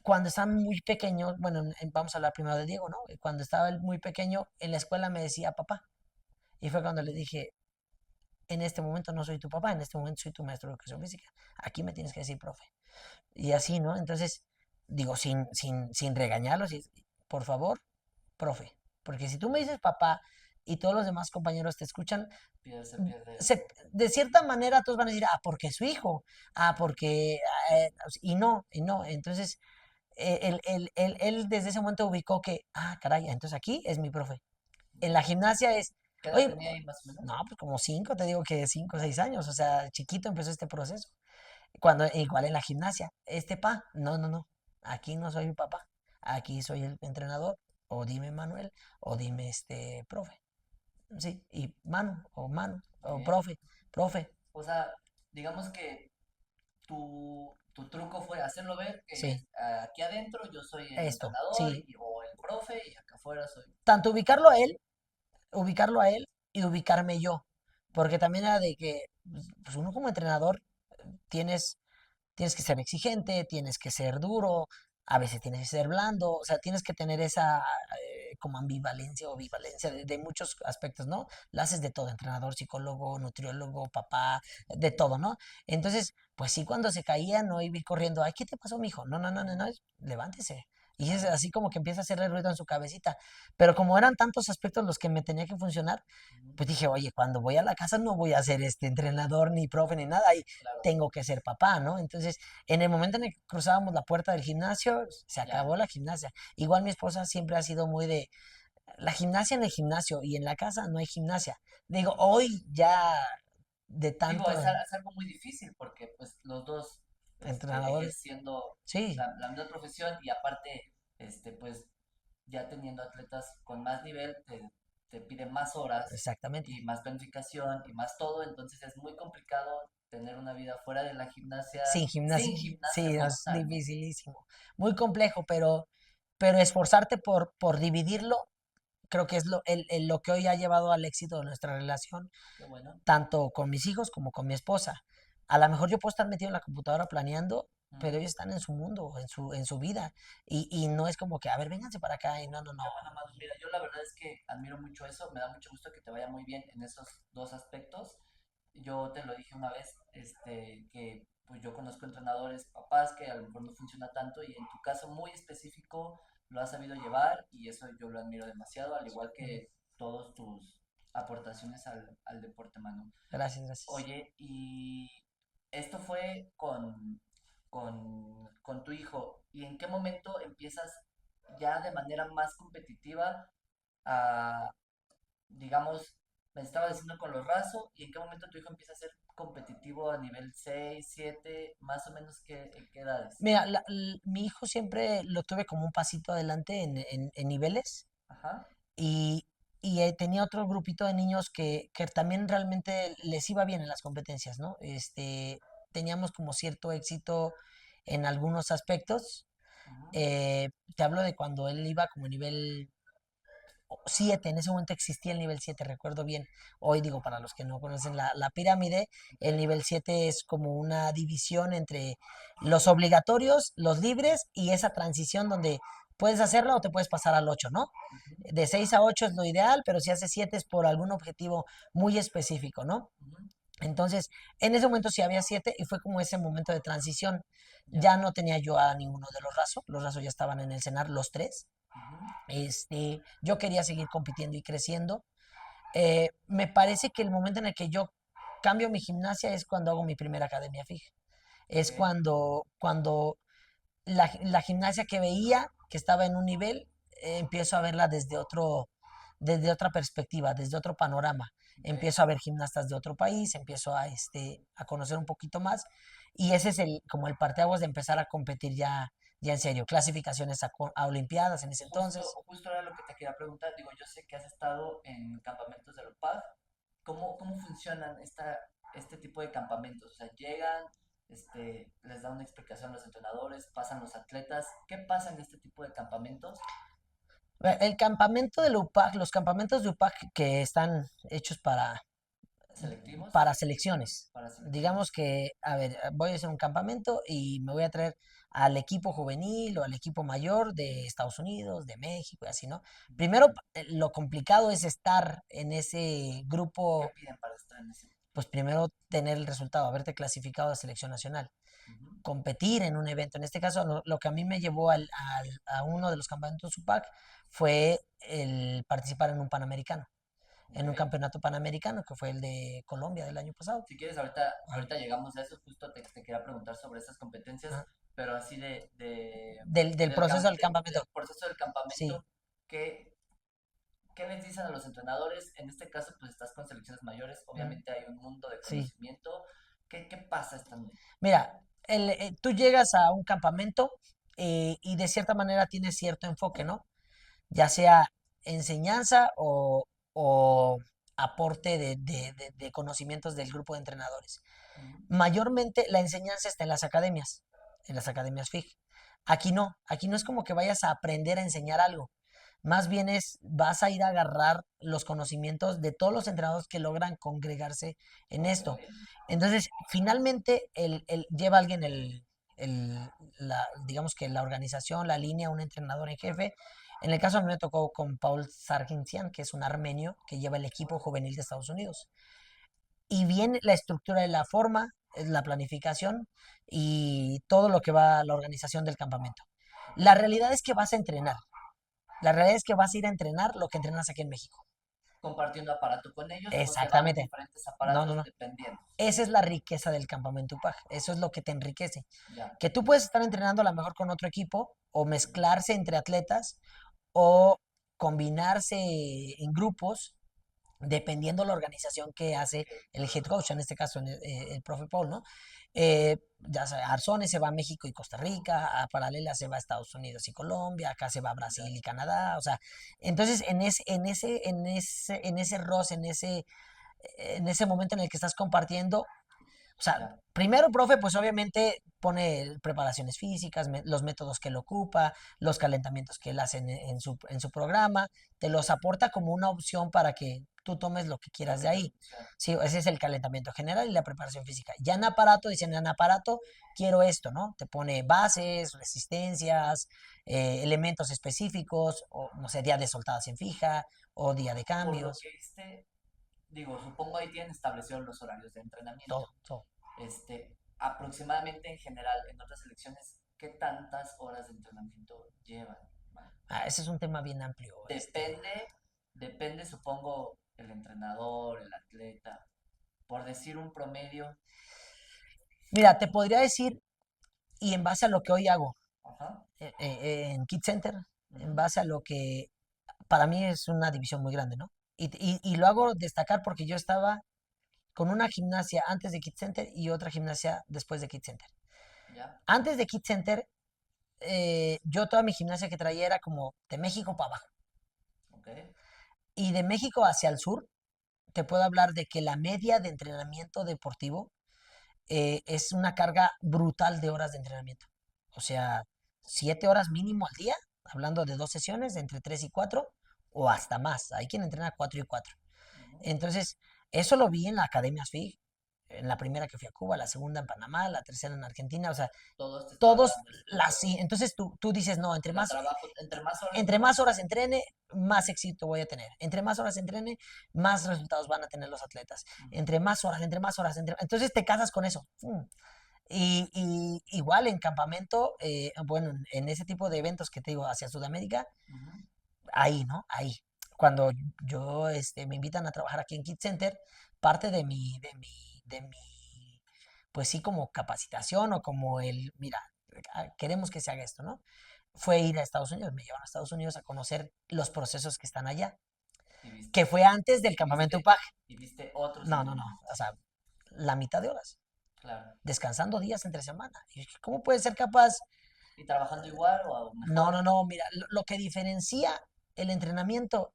[SPEAKER 1] cuando estaban muy pequeños, bueno, vamos a hablar primero de Diego, ¿no? Cuando estaba él muy pequeño, en la escuela me decía papá. Y fue cuando le dije, en este momento no soy tu papá, en este momento soy tu maestro de educación física. Aquí me tienes que decir profe. Y así, ¿no? Entonces, digo, sin regañarlos, por favor, profe. Porque si tú me dices papá y todos los demás compañeros te escuchan,
[SPEAKER 2] Se pierde
[SPEAKER 1] de cierta manera todos van a decir, ah, porque es su hijo, ah, porque, y no. Entonces, él desde ese momento ubicó que, ah, caray, entonces aquí es mi profe. En la gimnasia es,
[SPEAKER 2] ¿Qué edad
[SPEAKER 1] oye,
[SPEAKER 2] tenía ahí más o menos?
[SPEAKER 1] no, pues como 5, te digo que 5 o 6 años, o sea, chiquito empezó este proceso. Cuando igual en la gimnasia, no, aquí no soy mi papá, aquí soy el entrenador, o dime Manuel, o dime profe, sí, y Manu,
[SPEAKER 2] Muy
[SPEAKER 1] o
[SPEAKER 2] bien.
[SPEAKER 1] profe,
[SPEAKER 2] O sea, digamos que tu truco fue hacerlo ver que
[SPEAKER 1] sí,
[SPEAKER 2] aquí adentro yo soy el
[SPEAKER 1] esto,
[SPEAKER 2] entrenador
[SPEAKER 1] sí,
[SPEAKER 2] o el profe y acá afuera soy...
[SPEAKER 1] tanto ubicarlo a él y ubicarme yo, porque también era de que, pues uno como entrenador tienes tienes que ser exigente, tienes que ser duro, a veces tienes que ser blando, o sea, tienes que tener esa como ambivalencia o bivalencia de muchos aspectos, ¿no? La haces de todo, entrenador, psicólogo, nutriólogo, papá, de todo, ¿no? Entonces, pues sí, cuando se caía, no iba a ir corriendo, ay, ¿qué te pasó, mijo? No, levántese. Y es
[SPEAKER 2] Claro.
[SPEAKER 1] así como que empieza a hacerle ruido en su cabecita. Pero como eran tantos aspectos los que me tenía que funcionar,
[SPEAKER 2] Ujú,
[SPEAKER 1] pues dije, oye, cuando voy a la casa no voy a ser entrenador, ni profe, ni nada, y
[SPEAKER 2] claro,
[SPEAKER 1] tengo que ser papá, ¿no? Entonces, en el momento en el que cruzábamos la puerta del gimnasio, se
[SPEAKER 2] ya.
[SPEAKER 1] acabó la gimnasia. Igual mi esposa siempre ha sido muy de la gimnasia en el gimnasio y en la casa no hay gimnasia. Digo, hoy ya de
[SPEAKER 2] Digo,
[SPEAKER 1] tanto
[SPEAKER 2] es algo muy difícil porque pues los dos
[SPEAKER 1] entrenador,
[SPEAKER 2] ejerciendo
[SPEAKER 1] sí,
[SPEAKER 2] la misma profesión y aparte, pues ya teniendo atletas con más nivel, te piden más horas
[SPEAKER 1] exactamente.
[SPEAKER 2] y más planificación y más todo, entonces es muy complicado tener una vida fuera de la gimnasia,
[SPEAKER 1] Sin
[SPEAKER 2] sin
[SPEAKER 1] gimnasia,
[SPEAKER 2] gimnasia
[SPEAKER 1] sí,
[SPEAKER 2] como
[SPEAKER 1] es
[SPEAKER 2] tal, ¿no?
[SPEAKER 1] dificilísimo. Muy complejo, pero esforzarte por dividirlo, creo que es lo que hoy ha llevado al éxito de nuestra relación
[SPEAKER 2] Qué bueno.
[SPEAKER 1] tanto con mis hijos como con mi esposa. A lo mejor yo puedo estar metido en la computadora planeando, pero
[SPEAKER 2] Ujú.
[SPEAKER 1] ellos están en su mundo, en su vida. Y no es como que, a ver, vénganse para acá. Y no.
[SPEAKER 2] Qué bueno, Manu. Mira, yo la verdad es que admiro mucho eso, me da mucho gusto que te vaya muy bien en esos dos aspectos. yo te lo dije una vez, que pues yo conozco entrenadores, papás, que a lo mejor no funciona tanto y en tu caso muy específico lo has sabido llevar y eso yo lo admiro demasiado, al igual
[SPEAKER 1] Mm,
[SPEAKER 2] que todos tus aportaciones al deporte, Manu.
[SPEAKER 1] Gracias, gracias.
[SPEAKER 2] Oye, y esto fue con tu hijo, ¿y en qué momento empiezas ya de manera más competitiva a, digamos, me estaba diciendo con los rasos, y en qué momento tu hijo empieza a ser competitivo a nivel 6 7 más o menos qué edades?
[SPEAKER 1] Mira, mi hijo siempre lo tuve como un pasito adelante en niveles
[SPEAKER 2] Ajá,
[SPEAKER 1] y, tenía otro grupito de niños que también realmente les iba bien en las competencias, ¿no? Teníamos como cierto éxito en algunos aspectos.
[SPEAKER 2] ujú,
[SPEAKER 1] Eh, Te hablo de cuando él iba como nivel 7, en ese momento existía el nivel 7, recuerdo bien. Hoy digo, para los que no conocen la pirámide, el
[SPEAKER 2] ok,
[SPEAKER 1] nivel 7 es como una división entre los obligatorios, los libres y esa transición donde puedes hacerla o te puedes pasar al 8, ¿no?
[SPEAKER 2] ujú,
[SPEAKER 1] De 6 a 8 es lo ideal, pero si haces 7 es por algún objetivo muy específico, ¿no?
[SPEAKER 2] ujú,
[SPEAKER 1] Entonces, en ese momento sí había 7 y fue como ese momento de transición.
[SPEAKER 2] ya,
[SPEAKER 1] Ya no tenía yo a ninguno de los rasos ya estaban en el cenar, los tres.
[SPEAKER 2] ujú,
[SPEAKER 1] Yo quería seguir compitiendo y creciendo. Me parece que el momento en el que yo cambio mi gimnasia es cuando hago mi primera academia fija.
[SPEAKER 2] ok,
[SPEAKER 1] Es cuando la gimnasia que veía, que estaba en un nivel, empiezo a verla desde otra perspectiva, desde otro panorama.
[SPEAKER 2] ok,
[SPEAKER 1] Empiezo a ver gimnastas de otro país, empiezo a conocer un poquito más. Y ese es como el parteaguas de empezar a competir ya en serio. Clasificaciones a Olimpiadas en ese entonces.
[SPEAKER 2] justo era lo que te quería preguntar, digo, yo sé que has estado en campamentos de la UPAG, ¿cómo funcionan este tipo de campamentos? O sea, llegan, les da una explicación a los entrenadores, pasan los atletas, ¿qué pasa en este tipo de campamentos
[SPEAKER 1] El campamento de la UPAC, los campamentos de UPAC que están hechos
[SPEAKER 2] selectivos
[SPEAKER 1] para selecciones.
[SPEAKER 2] para selecciones?
[SPEAKER 1] Digamos que, a ver, voy a hacer un campamento y me voy a traer al equipo juvenil o al equipo mayor de Estados Unidos, de México y así, ¿no?
[SPEAKER 2] Ujú.
[SPEAKER 1] Primero, lo complicado es estar en ese
[SPEAKER 2] ¿Qué
[SPEAKER 1] grupo,
[SPEAKER 2] piden para estar en ese?
[SPEAKER 1] pues primero tener el resultado, haberte clasificado a selección nacional,
[SPEAKER 2] Ujú,
[SPEAKER 1] competir en un evento. En este caso, lo que a mí me llevó a uno de los campamentos UPAC fue el participar en un Panamericano,
[SPEAKER 2] ok.
[SPEAKER 1] en un campeonato panamericano que fue el de Colombia del año pasado.
[SPEAKER 2] Si quieres, ahorita
[SPEAKER 1] Ajá.
[SPEAKER 2] llegamos a eso, justo te quería preguntar sobre esas competencias,
[SPEAKER 1] Ajá.
[SPEAKER 2] pero así
[SPEAKER 1] Del proceso del campamento.
[SPEAKER 2] del proceso del
[SPEAKER 1] Sí.
[SPEAKER 2] campamento, ¿qué, ¿qué les dicen a los entrenadores? En este caso, pues estás con selecciones mayores,
[SPEAKER 1] Mm,
[SPEAKER 2] obviamente hay un mundo de
[SPEAKER 1] sí.
[SPEAKER 2] conocimiento. ¿Qué pasa estando ahí?
[SPEAKER 1] Mira, tú llegas a un campamento y de cierta manera tienes cierto enfoque, ¿no? Ya sea enseñanza o aporte de conocimientos del grupo de entrenadores.
[SPEAKER 2] Ujú,
[SPEAKER 1] Mayormente la enseñanza está en las academias FIG. Aquí no es como que vayas a aprender a enseñar algo. Más bien vas a ir a agarrar los conocimientos de todos los entrenadores que logran congregarse en
[SPEAKER 2] ok,
[SPEAKER 1] esto. Entonces, finalmente, lleva alguien digamos que la organización, la línea, un entrenador en jefe. En el caso a mí me tocó con Paul Sarkisian, que es un armenio que lleva el equipo juvenil de Estados Unidos. Y viene la estructura de la forma, la planificación y todo lo que va a la organización del campamento.
[SPEAKER 2] ok.
[SPEAKER 1] La realidad es que vas a entrenar. La realidad es que vas a ir a entrenar lo que entrenas aquí en México.
[SPEAKER 2] ¿Compartiendo aparato con ellos o se van en
[SPEAKER 1] Exactamente.
[SPEAKER 2] diferentes
[SPEAKER 1] No, no,
[SPEAKER 2] aparatos
[SPEAKER 1] no.
[SPEAKER 2] dependiendo?
[SPEAKER 1] Esa es la riqueza del campamento UPAG. Eso es lo que te enriquece.
[SPEAKER 2] Ya.
[SPEAKER 1] Que tú puedes estar entrenando a lo mejor con otro equipo o
[SPEAKER 2] Ujú,
[SPEAKER 1] mezclarse entre atletas o combinarse en grupos dependiendo la organización que hace
[SPEAKER 2] ok,
[SPEAKER 1] el head coach, en este caso el profe Paul, ¿no? Ya sea, Arzones se va a México y Costa Rica, a Paralela se va a Estados Unidos y Colombia, acá se va a Brasil
[SPEAKER 2] ya.
[SPEAKER 1] y Canadá, o sea, entonces en ese roce, en ese momento en el que estás compartiendo, o sea,
[SPEAKER 2] Ya.
[SPEAKER 1] primero, profe, pues obviamente pone preparaciones físicas, los métodos que él ocupa, los calentamientos que él hace en su programa, te los aporta como una opción para que tú tomes lo que quieras de
[SPEAKER 2] Tomes
[SPEAKER 1] ahí.
[SPEAKER 2] decisión.
[SPEAKER 1] Sí, ese es el calentamiento general y la preparación física. Ya en aparato, dicen en aparato, quiero esto, ¿no? Te pone bases, resistencias, elementos específicos, o no sé, día de soltadas en fija, o día de
[SPEAKER 2] Por lo
[SPEAKER 1] cambios.
[SPEAKER 2] que viste, digo, supongo ahí tienen establecidos los horarios de entrenamiento.
[SPEAKER 1] todo, todo.
[SPEAKER 2] Aproximadamente en general, en otras selecciones, ¿qué tantas horas de entrenamiento llevan? Manu?
[SPEAKER 1] Ese es un tema bien amplio.
[SPEAKER 2] Depende, supongo, el entrenador, el atleta. Por decir un promedio,
[SPEAKER 1] Mira, te podría decir, y en base a lo que hoy hago
[SPEAKER 2] ajá,
[SPEAKER 1] en Kid Center, en
[SPEAKER 2] ujú,
[SPEAKER 1] base a lo que para mí es una división muy grande, ¿no? Y lo hago destacar porque yo estaba con una gimnasia antes de Kid Center y otra gimnasia después de Kid Center.
[SPEAKER 2] ya,
[SPEAKER 1] Antes de Kid Center, yo toda mi gimnasia que traía era como de México para abajo.
[SPEAKER 2] ok,
[SPEAKER 1] Y de México hacia el sur, te puedo hablar de que la media de entrenamiento deportivo es una carga brutal de horas de entrenamiento. O sea, 7 horas mínimo al día, hablando de 2 sesiones, de entre 3 y 4, o hasta más. Hay quien entrena 4 y 4.
[SPEAKER 2] ujú,
[SPEAKER 1] Entonces, eso lo vi en la Academia FIG, en la primera que fui a Cuba, la segunda en Panamá, la tercera en Argentina, o sea,
[SPEAKER 2] todos te estaban
[SPEAKER 1] todos
[SPEAKER 2] dando
[SPEAKER 1] las sí. Entonces tú dices, no,
[SPEAKER 2] que la trabajo, entre más horas
[SPEAKER 1] entre
[SPEAKER 2] entrenes,
[SPEAKER 1] más horas entrene, más éxito voy a tener. Entre más horas entrene, más resultados van a tener los atletas.
[SPEAKER 2] ujú,
[SPEAKER 1] Entre más horas. Entonces te casas con eso. Y igual en campamento, bueno, en ese tipo de eventos que te digo hacia Sudamérica,
[SPEAKER 2] ujú,
[SPEAKER 1] ahí, ¿no? Ahí. Cuando yo, me invitan a trabajar aquí en Kid Center, parte de mi, pues sí, como capacitación o como mira, queremos que se haga esto, ¿no? Fue ir a Estados Unidos, me llevaron a Estados Unidos a conocer los procesos que están allá,
[SPEAKER 2] y
[SPEAKER 1] que
[SPEAKER 2] viste,
[SPEAKER 1] fue antes del
[SPEAKER 2] y
[SPEAKER 1] campamento
[SPEAKER 2] viste,
[SPEAKER 1] UPAG.
[SPEAKER 2] y viste otros
[SPEAKER 1] No, no, no, o
[SPEAKER 2] entrenamientos,
[SPEAKER 1] sea, la mitad de horas,
[SPEAKER 2] claro.
[SPEAKER 1] descansando días entre semana. Y dije, ¿cómo puede ser capaz?
[SPEAKER 2] ¿Y trabajando igual o aún
[SPEAKER 1] No,
[SPEAKER 2] mejor?
[SPEAKER 1] no, no, mira, lo que diferencia el entrenamiento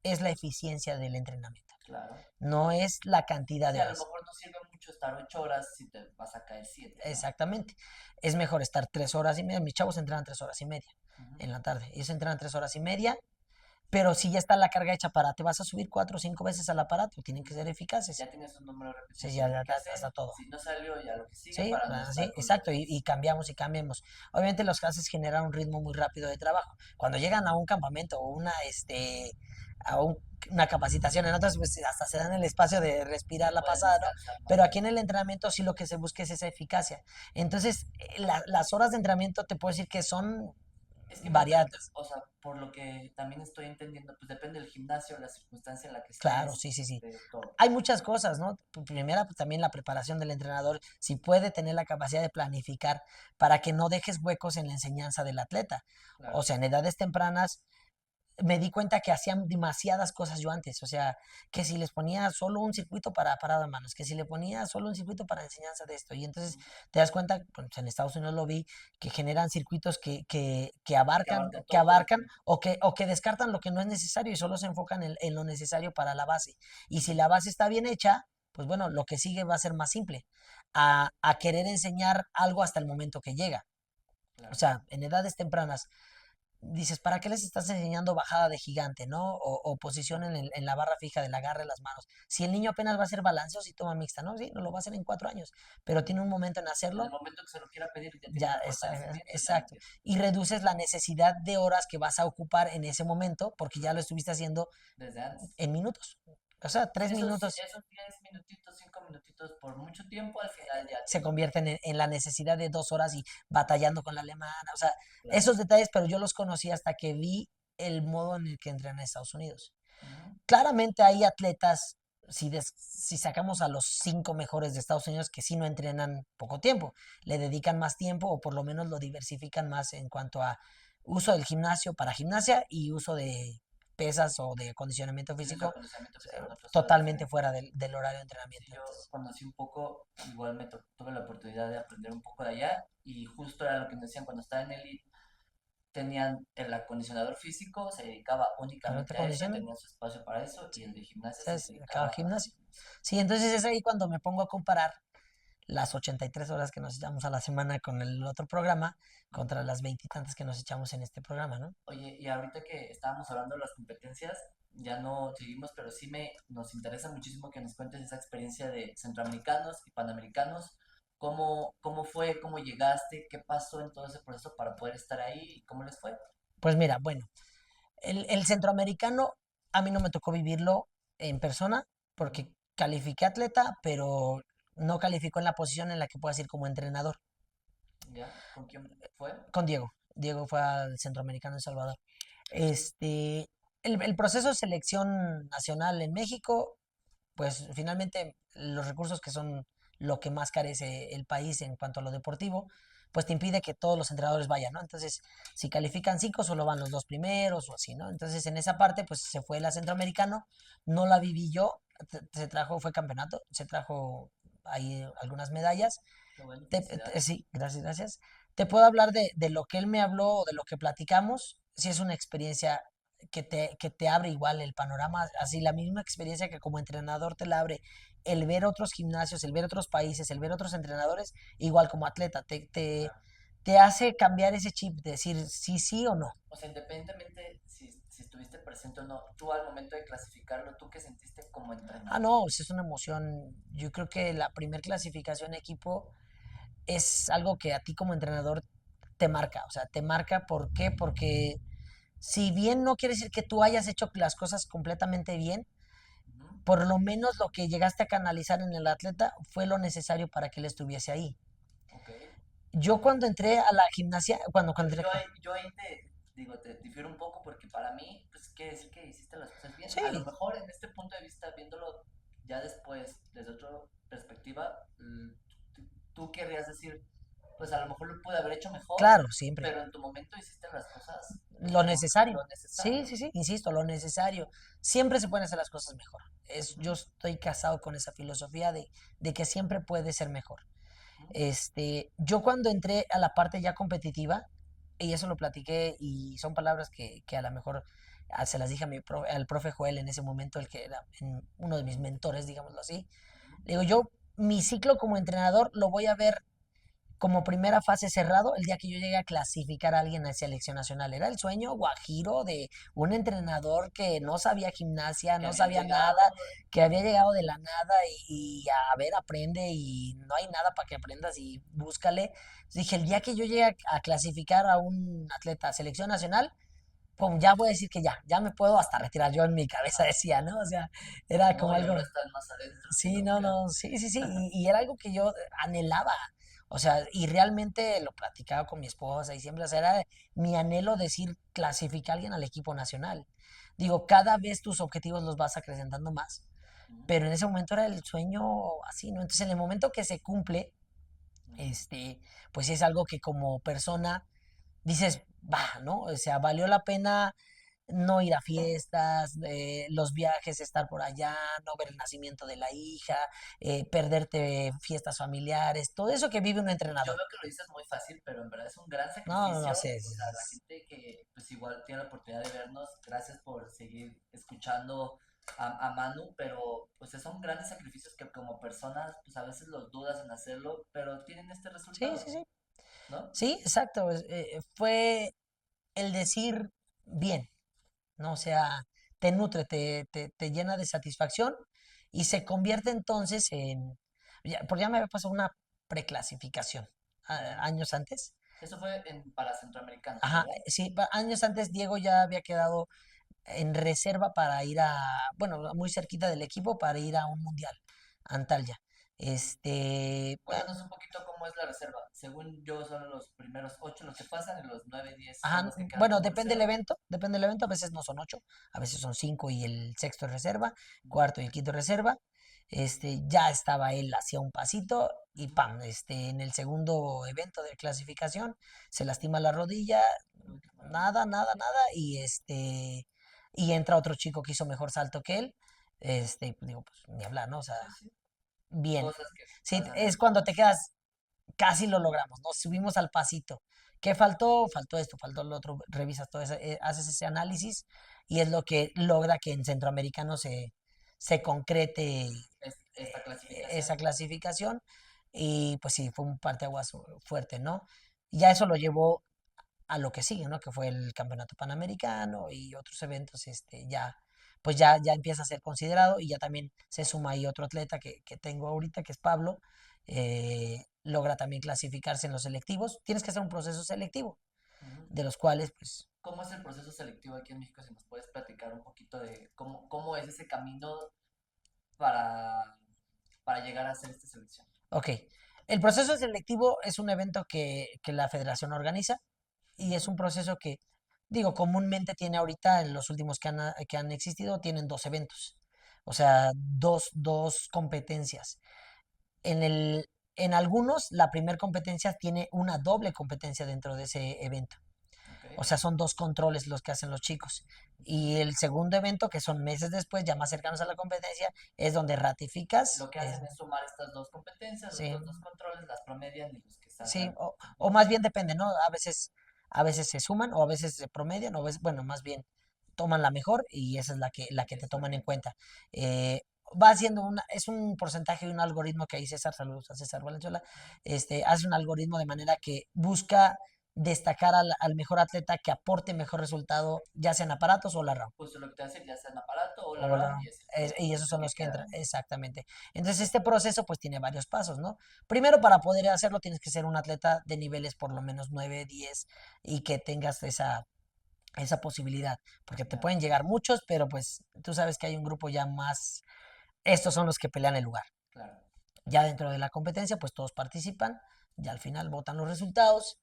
[SPEAKER 1] es la eficiencia del entrenamiento,
[SPEAKER 2] Claro.
[SPEAKER 1] no es la cantidad
[SPEAKER 2] Sí,
[SPEAKER 1] de
[SPEAKER 2] a lo
[SPEAKER 1] horas.
[SPEAKER 2] mejor no sirve mucho estar 8 horas si te vas a caer 7, ¿no?
[SPEAKER 1] Exactamente. Es mejor estar 3 horas y media. Mis chavos entrenan 3 horas y media
[SPEAKER 2] Ujú.
[SPEAKER 1] en la tarde. Ellos entrenan 3 horas y media, pero si ya está la carga hecha para, te vas a subir 4 o 5 veces al aparato, tienen que ser eficaces.
[SPEAKER 2] Ya tienes un número de
[SPEAKER 1] Sí,
[SPEAKER 2] repeticiones
[SPEAKER 1] ya,
[SPEAKER 2] que hay
[SPEAKER 1] ya,
[SPEAKER 2] que
[SPEAKER 1] ya
[SPEAKER 2] hacer.
[SPEAKER 1] está todo.
[SPEAKER 2] Si no salió, ya lo que sigue
[SPEAKER 1] Sí,
[SPEAKER 2] para no estar
[SPEAKER 1] sí,
[SPEAKER 2] con
[SPEAKER 1] exacto, y
[SPEAKER 2] dolores.
[SPEAKER 1] cambiamos y cambiamos. Obviamente los clases generan un ritmo muy rápido de trabajo. Cuando llegan a un campamento o una capacitación en otras, pues hasta se dan el espacio de respirar la
[SPEAKER 2] Puedes
[SPEAKER 1] pasada, ¿no?
[SPEAKER 2] descansar más.
[SPEAKER 1] Pero aquí en el entrenamiento sí lo que se busca es esa eficacia. Entonces, las horas de entrenamiento te puedo decir que son
[SPEAKER 2] Es que
[SPEAKER 1] variadas.
[SPEAKER 2] o sea, por lo que también estoy entendiendo, pues depende del gimnasio, la circunstancia en la que
[SPEAKER 1] Claro,
[SPEAKER 2] estés,
[SPEAKER 1] sí, sí, sí.
[SPEAKER 2] todo.
[SPEAKER 1] Hay muchas cosas, ¿no? Primera, pues también la preparación del entrenador, si puede tener la capacidad de planificar para que no dejes huecos en la enseñanza del atleta. O
[SPEAKER 2] Claro.
[SPEAKER 1] sea, en edades tempranas me di cuenta que hacían demasiadas cosas yo antes. O sea, que si les ponía solo un circuito para parada de manos, que si le ponía solo un circuito para enseñanza de esto. Y entonces
[SPEAKER 2] Ujú.
[SPEAKER 1] te das cuenta, pues en Estados Unidos lo vi, que generan circuitos que
[SPEAKER 2] Que
[SPEAKER 1] abarcan,
[SPEAKER 2] abarca
[SPEAKER 1] que
[SPEAKER 2] todo y
[SPEAKER 1] abarcan o que descartan lo que no es necesario y solo se enfocan en lo necesario para la base. Y si la base está bien hecha, pues bueno, lo que sigue va a ser más simple. A querer enseñar algo hasta el momento que llega. O
[SPEAKER 2] claro.
[SPEAKER 1] sea, en edades tempranas dices, ¿para qué les estás enseñando bajada de gigante, no? O posición en la barra fija del agarre de las manos. Si el niño apenas va a hacer balanceo, si toma mixta, ¿no? Sí, no lo va a hacer en 4 años, pero tiene un momento en
[SPEAKER 2] En el
[SPEAKER 1] hacerlo,
[SPEAKER 2] momento que se lo quiera pedir, ya tiene
[SPEAKER 1] ya,
[SPEAKER 2] el fortalecimiento, ya lo
[SPEAKER 1] exacto.
[SPEAKER 2] empieza.
[SPEAKER 1] Y reduces la necesidad de horas que vas a ocupar en ese momento, porque ya lo estuviste haciendo
[SPEAKER 2] Desde antes.
[SPEAKER 1] en minutos. O sea,
[SPEAKER 2] Sí,
[SPEAKER 1] tres minutos
[SPEAKER 2] esos 10 minutitos, 5 minutitos por mucho tiempo, al final ya
[SPEAKER 1] se
[SPEAKER 2] te...
[SPEAKER 1] convierten en la necesidad de 2 horas y batallando con la alemana. O sea,
[SPEAKER 2] Claro.
[SPEAKER 1] esos detalles, pero yo los conocí hasta que vi el modo en el que entrenan en Estados Unidos.
[SPEAKER 2] Ujú.
[SPEAKER 1] Claramente hay atletas, si sacamos a los 5 mejores de Estados Unidos, que sí no entrenan poco tiempo, le dedican más tiempo o por lo menos lo diversifican más en cuanto a uso del gimnasio para gimnasia y uso de pesas o de acondicionamiento
[SPEAKER 2] Tienes
[SPEAKER 1] físico
[SPEAKER 2] acondicionamiento físico en otras horas
[SPEAKER 1] totalmente
[SPEAKER 2] diferentes.
[SPEAKER 1] fuera del horario de
[SPEAKER 2] Sí,
[SPEAKER 1] entrenamiento.
[SPEAKER 2] yo
[SPEAKER 1] Entonces,
[SPEAKER 2] conocí un poco, igual tuve la oportunidad de aprender un poco de allá y justo era lo que me decían cuando estaba en el tenían el acondicionador físico, se dedicaba
[SPEAKER 1] ¿no te
[SPEAKER 2] únicamente a eso,
[SPEAKER 1] condicionan?
[SPEAKER 2] tenía su espacio para eso y
[SPEAKER 1] Sí.
[SPEAKER 2] el de gimnasia se
[SPEAKER 1] ¿Sabes? Cada
[SPEAKER 2] dedicaba al
[SPEAKER 1] gimnasio.
[SPEAKER 2] gimnasio.
[SPEAKER 1] Sí, entonces es ahí cuando me pongo a comparar las 83 horas que nos echamos a la semana con el otro programa contra las 20 y tantas que nos echamos en este programa, ¿no?
[SPEAKER 2] Oye, y ahorita que estábamos hablando de las competencias, ya no seguimos, pero sí nos interesa muchísimo que nos cuentes esa experiencia de centroamericanos y panamericanos. ¿Cómo fue? ¿Cómo llegaste? ¿Qué pasó en todo ese proceso para poder estar ahí? ¿Y cómo les fue?
[SPEAKER 1] Pues mira, bueno, el centroamericano a mí no me tocó vivirlo en persona,
[SPEAKER 2] Ujú.
[SPEAKER 1] porque califiqué atleta, pero no calificó en la posición en la que puedas ir como entrenador.
[SPEAKER 2] ¿Ya? ¿Con quién fue?
[SPEAKER 1] Con Diego. Diego fue al Centroamericano en Salvador. Este, el proceso de selección nacional en México, pues finalmente los recursos que son lo que más carece el país en cuanto a lo deportivo, pues te impide que todos los entrenadores vayan, ¿no? Entonces, si califican cinco, solo van los dos primeros o así, ¿no? Entonces, en esa parte, pues se fue la Centroamericano, no la viví yo, se trajo, fue campeonato, se trajo ahí algunas medallas.
[SPEAKER 2] Qué bueno, felicidades.
[SPEAKER 1] Sí, gracias, gracias. Te puedo hablar de lo que él me habló o de lo que platicamos. Sí es una experiencia que te abre igual el panorama, así la misma experiencia que como entrenador te la abre el ver otros gimnasios, el ver otros países, el ver otros entrenadores, igual como atleta,
[SPEAKER 2] Claro.
[SPEAKER 1] te hace cambiar ese chip de decir sí, sí o no.
[SPEAKER 2] O sea, independientemente si estuviste presente o no, tú al momento de clasificarlo, ¿tú qué sentiste como
[SPEAKER 1] Ah,
[SPEAKER 2] entrenador?
[SPEAKER 1] no, sí es una emoción. Yo creo que la primer clasificación equipo es algo que a ti como entrenador te marca. O sea, te marca, ¿por qué? Porque si bien no quiere decir que tú hayas hecho las cosas completamente bien,
[SPEAKER 2] Ujú.
[SPEAKER 1] por lo menos lo que llegaste a canalizar en el atleta fue lo necesario para que él estuviese ahí.
[SPEAKER 2] Ok.
[SPEAKER 1] Yo cuando entré a la gimnasia, cuando entré,
[SPEAKER 2] Yo ahí te difiero un poco porque para mí, pues quiere decir que hiciste las cosas bien. A lo
[SPEAKER 1] sí,
[SPEAKER 2] mejor en este punto de vista, viéndolo ya después, desde otra perspectiva, tú querrías decir, pues a lo mejor lo pude haber hecho mejor,
[SPEAKER 1] claro, siempre.
[SPEAKER 2] pero en tu momento hiciste las cosas pues
[SPEAKER 1] Lo
[SPEAKER 2] como
[SPEAKER 1] necesario.
[SPEAKER 2] lo
[SPEAKER 1] Sí,
[SPEAKER 2] necesario.
[SPEAKER 1] sí, sí, insisto, lo necesario. Siempre se pueden hacer las cosas mejor.
[SPEAKER 2] Ujú,
[SPEAKER 1] Yo estoy casado con esa filosofía de que siempre puede ser mejor.
[SPEAKER 2] ujú.
[SPEAKER 1] Yo cuando entré a la parte ya competitiva, y eso lo platiqué, y son palabras que a lo mejor se las dije al profe Joel en ese momento, el que era uno de mis mentores, digámoslo así. Le digo, yo mi ciclo como entrenador lo voy a ver como primera fase cerrado el día que yo llegue a clasificar a alguien a selección nacional. Era el sueño guajiro de un entrenador que no sabía gimnasia,
[SPEAKER 2] Que
[SPEAKER 1] no
[SPEAKER 2] había
[SPEAKER 1] sabía
[SPEAKER 2] llegado,
[SPEAKER 1] nada, que había llegado de la nada y a ver, aprende y no hay nada para que aprendas y búscale. Dije, el día que yo llegue a clasificar a un atleta a selección nacional, pum, ya voy a decir que ya me puedo hasta retirar. Yo en mi cabeza decía, ¿no? O sea, era como
[SPEAKER 2] ¿no? Y ahora
[SPEAKER 1] algo,
[SPEAKER 2] están más adentro que
[SPEAKER 1] sí, no,
[SPEAKER 2] nunca.
[SPEAKER 1] no, sí, sí, sí, y era algo que yo anhelaba, o sea, y realmente lo platicaba con mi esposa y siempre, o sea, era mi anhelo decir clasificar a alguien al equipo nacional. Digo, cada vez tus objetivos los vas acrecentando más,
[SPEAKER 2] Ujú,
[SPEAKER 1] pero en ese momento era el sueño así, ¿no? Entonces, en el momento que se cumple,
[SPEAKER 2] ujú.
[SPEAKER 1] este, pues sí es algo que como persona dices, va, ¿no? O sea, valió la pena no ir a fiestas, los viajes, estar por allá, no ver el nacimiento de la hija, perderte fiestas familiares, todo eso que vive un
[SPEAKER 2] Yo
[SPEAKER 1] entrenador.
[SPEAKER 2] veo que lo dices muy fácil, pero en verdad es un gran
[SPEAKER 1] No, no, no,
[SPEAKER 2] sacrificio.
[SPEAKER 1] sí,
[SPEAKER 2] O sea, la gente que pues igual tiene la oportunidad de vernos, gracias por seguir escuchando a Manu, pero pues son grandes sacrificios que como personas pues a veces los dudas en hacerlo, pero tienen este
[SPEAKER 1] sí, sí,
[SPEAKER 2] resultado,
[SPEAKER 1] sí.
[SPEAKER 2] ¿no?
[SPEAKER 1] Sí, exacto. Fue el decir bien, ¿no? O sea, te nutre, te llena de satisfacción y se convierte entonces en, porque ya me había pasado una preclasificación
[SPEAKER 2] Ujú.
[SPEAKER 1] años antes.
[SPEAKER 2] Eso fue para centroamericanos,
[SPEAKER 1] Ajá,
[SPEAKER 2] ¿verdad?
[SPEAKER 1] sí, años antes Diego ya había quedado en reserva para ir bueno, muy cerquita del equipo para ir a un mundial, a Antalya.
[SPEAKER 2] Cuéntanos un poquito cómo es la reserva. Según yo, son los primeros 8 los que pasan y los 9 y 10 son
[SPEAKER 1] Ajá,
[SPEAKER 2] los que quedan
[SPEAKER 1] bueno,
[SPEAKER 2] como reserva.
[SPEAKER 1] depende del evento, a veces no son ocho, a veces son cinco y el sexto es reserva, cuarto y el quinto es reserva. Ya estaba él, hacía un pasito y
[SPEAKER 2] Ujú.
[SPEAKER 1] pam, en el segundo evento de clasificación se lastima la rodilla,
[SPEAKER 2] Uy, qué maravilla.
[SPEAKER 1] nada, nada, nada, y entra otro chico que hizo mejor salto que él, digo, pues ni hablar, ¿no? O sea,
[SPEAKER 2] Sí, sí.
[SPEAKER 1] bien.
[SPEAKER 2] Cosas que
[SPEAKER 1] Sí,
[SPEAKER 2] pasan en
[SPEAKER 1] es
[SPEAKER 2] el
[SPEAKER 1] cuando te
[SPEAKER 2] gimnasio.
[SPEAKER 1] quedas, casi lo logramos, nos subimos al pasito. ¿Qué faltó? Faltó esto, faltó lo otro, revisas todo eso, haces ese análisis y es lo que logra que en Centroamericano se concrete
[SPEAKER 2] Esta clasificación.
[SPEAKER 1] esa clasificación y pues sí, fue un parteaguas fuerte, ¿no? Ya eso lo llevó a lo que sigue, ¿no? Que fue el Campeonato Panamericano y otros eventos, pues ya empieza a ser considerado y ya también se suma ahí otro atleta que tengo ahorita, que es Pablo, logra también clasificarse en los selectivos. Tienes que hacer un proceso selectivo.
[SPEAKER 2] Ujú.
[SPEAKER 1] de los cuales, pues,
[SPEAKER 2] ¿Cómo es el proceso selectivo aquí en México? Si nos puedes platicar un poquito de cómo es ese camino para, para llegar a hacer esta selección.
[SPEAKER 1] ok. El proceso selectivo es un evento que la federación organiza y
[SPEAKER 2] Ujú.
[SPEAKER 1] es un proceso que, digo, comúnmente tiene ahorita, en los últimos que han existido, tienen dos eventos. O sea, dos competencias. En el, en algunos, la primera competencia tiene una doble competencia dentro de ese evento.
[SPEAKER 2] Ok.
[SPEAKER 1] O sea, son dos controles los que hacen los chicos.
[SPEAKER 2] Ujú.
[SPEAKER 1] Y el segundo evento, que son meses después, ya más cercanos a la competencia, es donde ratificas.
[SPEAKER 2] Lo que hacen es sumar estas dos competencias,
[SPEAKER 1] Sí,
[SPEAKER 2] estos dos controles, las promedian y los que
[SPEAKER 1] sí,
[SPEAKER 2] salgan
[SPEAKER 1] o
[SPEAKER 2] campeones.
[SPEAKER 1] más bien depende, ¿no? A veces se suman o a veces se promedian, o veces, bueno, más bien toman la mejor y esa es la que te
[SPEAKER 2] Es la
[SPEAKER 1] toman en
[SPEAKER 2] que...
[SPEAKER 1] cuenta. Va haciendo es un porcentaje y un algoritmo que ahí César, saludos a César Valenzuela, hace un algoritmo de manera que busca destacar al mejor atleta que aporte mejor resultado, ya sea en aparatos o la RAM.
[SPEAKER 2] Justo lo que te hace ya sea en aparato o la
[SPEAKER 1] O la
[SPEAKER 2] RAM
[SPEAKER 1] RAM.
[SPEAKER 2] y es el que,
[SPEAKER 1] Y esos
[SPEAKER 2] es el
[SPEAKER 1] son
[SPEAKER 2] que
[SPEAKER 1] los que
[SPEAKER 2] queda,
[SPEAKER 1] entran,
[SPEAKER 2] ¿no?
[SPEAKER 1] exactamente. Entonces este proceso pues tiene varios pasos, ¿no? Primero para poder hacerlo tienes que ser un atleta de niveles por lo menos 9 10 y que tengas esa posibilidad, porque te
[SPEAKER 2] Ya,
[SPEAKER 1] pueden llegar muchos, pero pues tú sabes que hay un grupo ya más, estos son los que pelean el lugar.
[SPEAKER 2] claro.
[SPEAKER 1] Ya dentro de la competencia pues todos participan, ya al final votan los resultados,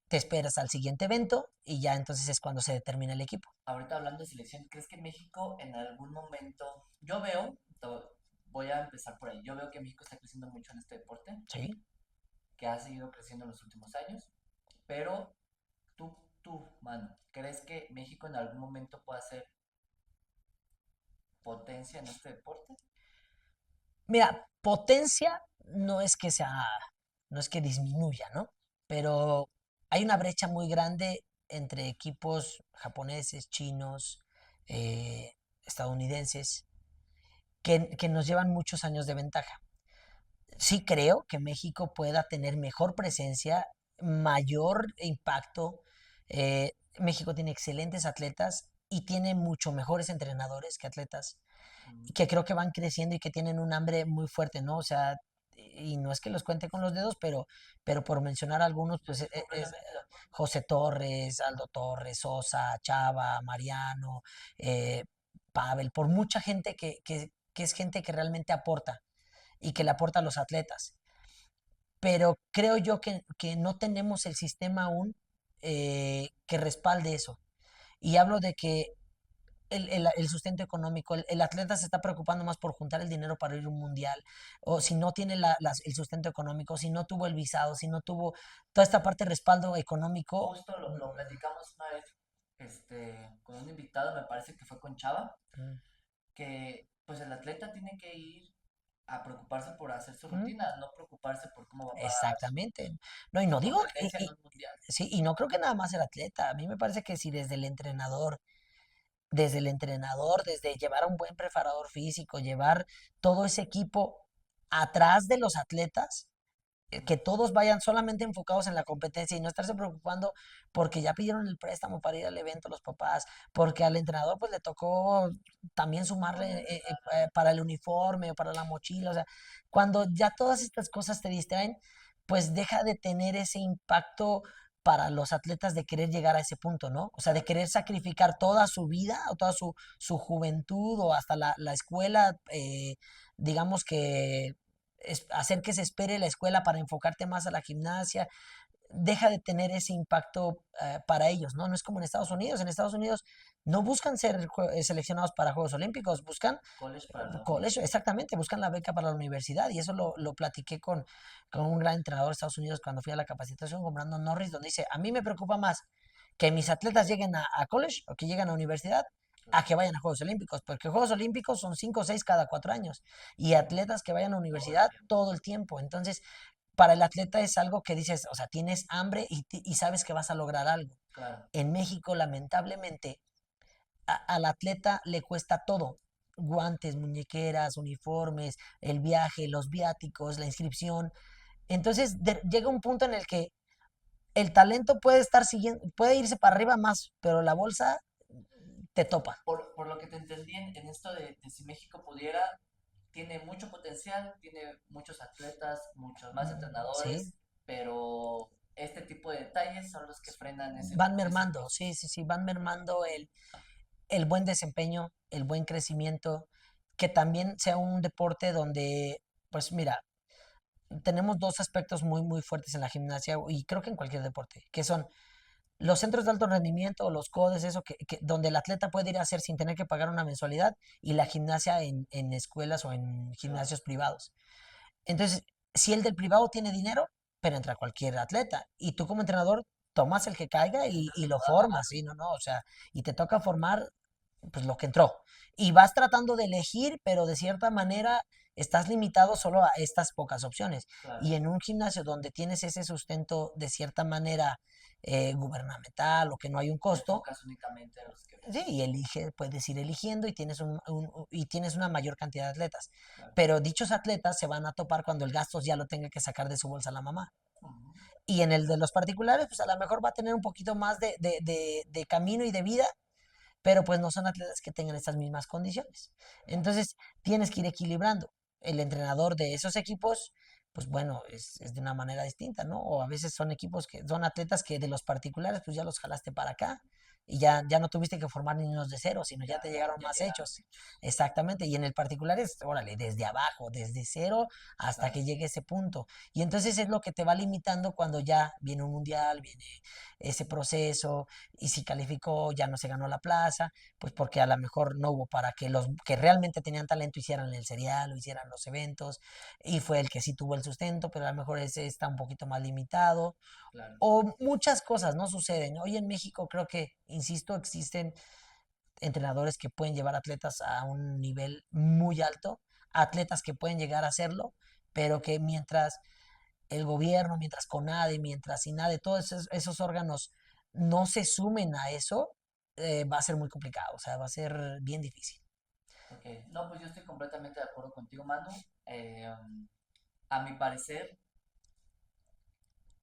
[SPEAKER 1] te esperas al siguiente evento y ya entonces es cuando se determina el equipo.
[SPEAKER 2] Ahorita hablando de selección, ¿crees que México en algún momento, yo veo, voy a empezar por ahí, yo veo que México está creciendo mucho en este deporte,
[SPEAKER 1] Sí.
[SPEAKER 2] que ha seguido creciendo en los últimos años, pero mano, ¿crees que México en algún momento pueda ser potencia en este deporte?
[SPEAKER 1] Mira, potencia no es que disminuya, ¿no? Pero hay una brecha muy grande entre equipos japoneses, chinos, eh, estadounidenses, que nos llevan muchos años de ventaja. Sí creo que México pueda tener mejor presencia, mayor impacto. México tiene excelentes atletas y tiene mucho mejores entrenadores que atletas
[SPEAKER 2] Mm,
[SPEAKER 1] y que creo que van creciendo y que tienen un hambre muy fuerte, ¿no? O sea, y no es que los cuente con los dedos, pero por mencionar algunos,
[SPEAKER 2] yo
[SPEAKER 1] pues
[SPEAKER 2] estoy completamente de acuerdo.
[SPEAKER 1] José Torres, Aldo Torres, Sosa, Chava, Mariano, eh, Pavel, por mucha gente que es gente que realmente aporta y que le aporta a los atletas. Pero creo yo que no tenemos el sistema aún que respalde eso. Y hablo de que el sustento económico, el atleta se está preocupando más por juntar el dinero para ir a un mundial, o si no tiene el sustento económico, si no tuvo el visado, si no tuvo toda esta parte de respaldo económico.
[SPEAKER 2] Justo lo platicamos una vez con un invitado, me parece que fue con Chava,
[SPEAKER 1] Mm,
[SPEAKER 2] que pues el atleta tiene que ir a preocuparse por hacer su
[SPEAKER 1] mm,
[SPEAKER 2] rutina, no preocuparse por cómo va a pagar
[SPEAKER 1] exactamente. No, y no
[SPEAKER 2] su
[SPEAKER 1] digo,
[SPEAKER 2] competencia en un mundial.
[SPEAKER 1] sí, y no creo que nada más el atleta. A mí me parece que si desde el entrenador, desde llevar a un buen preparador físico, llevar todo ese equipo atrás de los atletas, que todos vayan solamente enfocados en la competencia y no estarse preocupando porque ya pidieron el préstamo para ir al evento los papás, porque al entrenador pues le tocó también sumarle
[SPEAKER 2] Ponerle lana.
[SPEAKER 1] para el uniforme o para la mochila, o sea, cuando ya todas estas cosas te distraen, pues deja de tener ese impacto para los atletas de querer llegar a ese punto, ¿no? O sea, de
[SPEAKER 2] Claro.
[SPEAKER 1] querer sacrificar toda su vida o toda su juventud o hasta la escuela, digamos que hacer que se espere la escuela para enfocarte más a la gimnasia, deja de tener ese impacto para ellos, ¿no? No es como en Estados Unidos. En Estados Unidos no buscan ser seleccionados para Juegos Olímpicos, buscan
[SPEAKER 2] College para la
[SPEAKER 1] colegio,
[SPEAKER 2] universidad.
[SPEAKER 1] exactamente, buscan la beca para la universidad. Y eso lo platiqué con un gran entrenador de Estados Unidos cuando fui a la capacitación con Brandon Norris, donde dice, a mí me preocupa más que mis atletas lleguen a college o que lleguen a universidad a
[SPEAKER 2] Claro.
[SPEAKER 1] que vayan a Juegos Olímpicos, porque Juegos Olímpicos son 5 o 6 cada 4 años y
[SPEAKER 2] Ujú.
[SPEAKER 1] atletas que vayan a
[SPEAKER 2] Todo el
[SPEAKER 1] universidad
[SPEAKER 2] tiempo.
[SPEAKER 1] todo el tiempo. Entonces, para el atleta es algo que dices, o sea, tienes hambre y sabes que vas a lograr algo.
[SPEAKER 2] Claro.
[SPEAKER 1] En México, lamentablemente, al atleta le cuesta todo. Guantes, muñequeras, uniformes, el viaje, los viáticos, la inscripción. Entonces llega un punto en el que el talento puede estar siguiendo, puede irse para arriba más, pero la bolsa te topa.
[SPEAKER 2] Por lo que te entendí en esto de si México pudiera, tiene mucho potencial, tiene muchos atletas, muchos más
[SPEAKER 1] Sí,
[SPEAKER 2] entrenadores, pero este tipo de detalles son los que frenan
[SPEAKER 1] van
[SPEAKER 2] ese
[SPEAKER 1] mermando,
[SPEAKER 2] proceso.
[SPEAKER 1] sí, sí, sí, van mermando el buen desempeño, el buen crecimiento, que también sea un deporte donde, pues mira, tenemos dos aspectos muy, muy fuertes en la gimnasia y creo que en cualquier deporte, que son los centros de alto rendimiento, los CODES, eso donde el atleta puede ir a hacer sin tener que pagar una mensualidad, y la gimnasia en escuelas o en
[SPEAKER 2] Claro,
[SPEAKER 1] gimnasios privados. Entonces, si el del privado tiene dinero, pero entra cualquier atleta. Y tú como entrenador tomas el que caiga
[SPEAKER 2] entras
[SPEAKER 1] y
[SPEAKER 2] a
[SPEAKER 1] lo
[SPEAKER 2] toda la
[SPEAKER 1] formas,
[SPEAKER 2] mano.
[SPEAKER 1] ¿sí? No, no, o sea, y te toca formar pues lo que entró. Y vas tratando de elegir, pero de cierta manera estás limitado solo a estas pocas opciones.
[SPEAKER 2] Claro,
[SPEAKER 1] Y en un gimnasio donde tienes ese sustento de cierta manera gubernamental o que no hay un
[SPEAKER 2] te
[SPEAKER 1] costo,
[SPEAKER 2] enfocas únicamente en los que
[SPEAKER 1] sí, y elige, puedes ir eligiendo y tienes y tienes una mayor cantidad de atletas.
[SPEAKER 2] claro.
[SPEAKER 1] Pero dichos atletas se van a topar cuando el gasto ya lo tenga que sacar de su bolsa la mamá.
[SPEAKER 2] Ujú,
[SPEAKER 1] Y en el de los particulares, pues a lo mejor va a tener un poquito más de camino y de vida, pero pues no son atletas que tengan estas mismas condiciones.
[SPEAKER 2] claro.
[SPEAKER 1] Entonces, tienes que ir equilibrando. El entrenador de esos equipos, pues bueno, es de una manera distinta, ¿no? O a veces son equipos que son atletas que de los particulares, pues ya los jalaste para acá y ya no tuviste que formar niños de cero, sino ya
[SPEAKER 2] Ya,
[SPEAKER 1] te
[SPEAKER 2] ya,
[SPEAKER 1] llegaron
[SPEAKER 2] ya
[SPEAKER 1] más
[SPEAKER 2] llegaron
[SPEAKER 1] hechos.
[SPEAKER 2] hechos.
[SPEAKER 1] Exactamente. Y en el particular es, órale, desde abajo, desde cero hasta
[SPEAKER 2] Claro,
[SPEAKER 1] que llegue ese punto. Y entonces es lo que te va limitando cuando ya viene un mundial, viene ese proceso, y si calificó ya no se ganó la plaza, pues porque a lo mejor no hubo para que los que realmente tenían talento hicieran el serial o hicieran los eventos, y fue el que sí tuvo el sustento, pero a lo mejor ese está un poquito más limitado,
[SPEAKER 2] claro.
[SPEAKER 1] o muchas cosas no suceden. Hoy en México creo que, insisto, existen entrenadores que pueden llevar atletas a un nivel muy alto, atletas que pueden llegar a hacerlo, pero que mientras el gobierno, mientras CONADE, mientras INADE, todos esos órganos no se sumen a eso, va a ser muy complicado, o sea, va a ser bien difícil.
[SPEAKER 2] Ok, no, pues yo estoy completamente de acuerdo contigo, Manu. A mi parecer,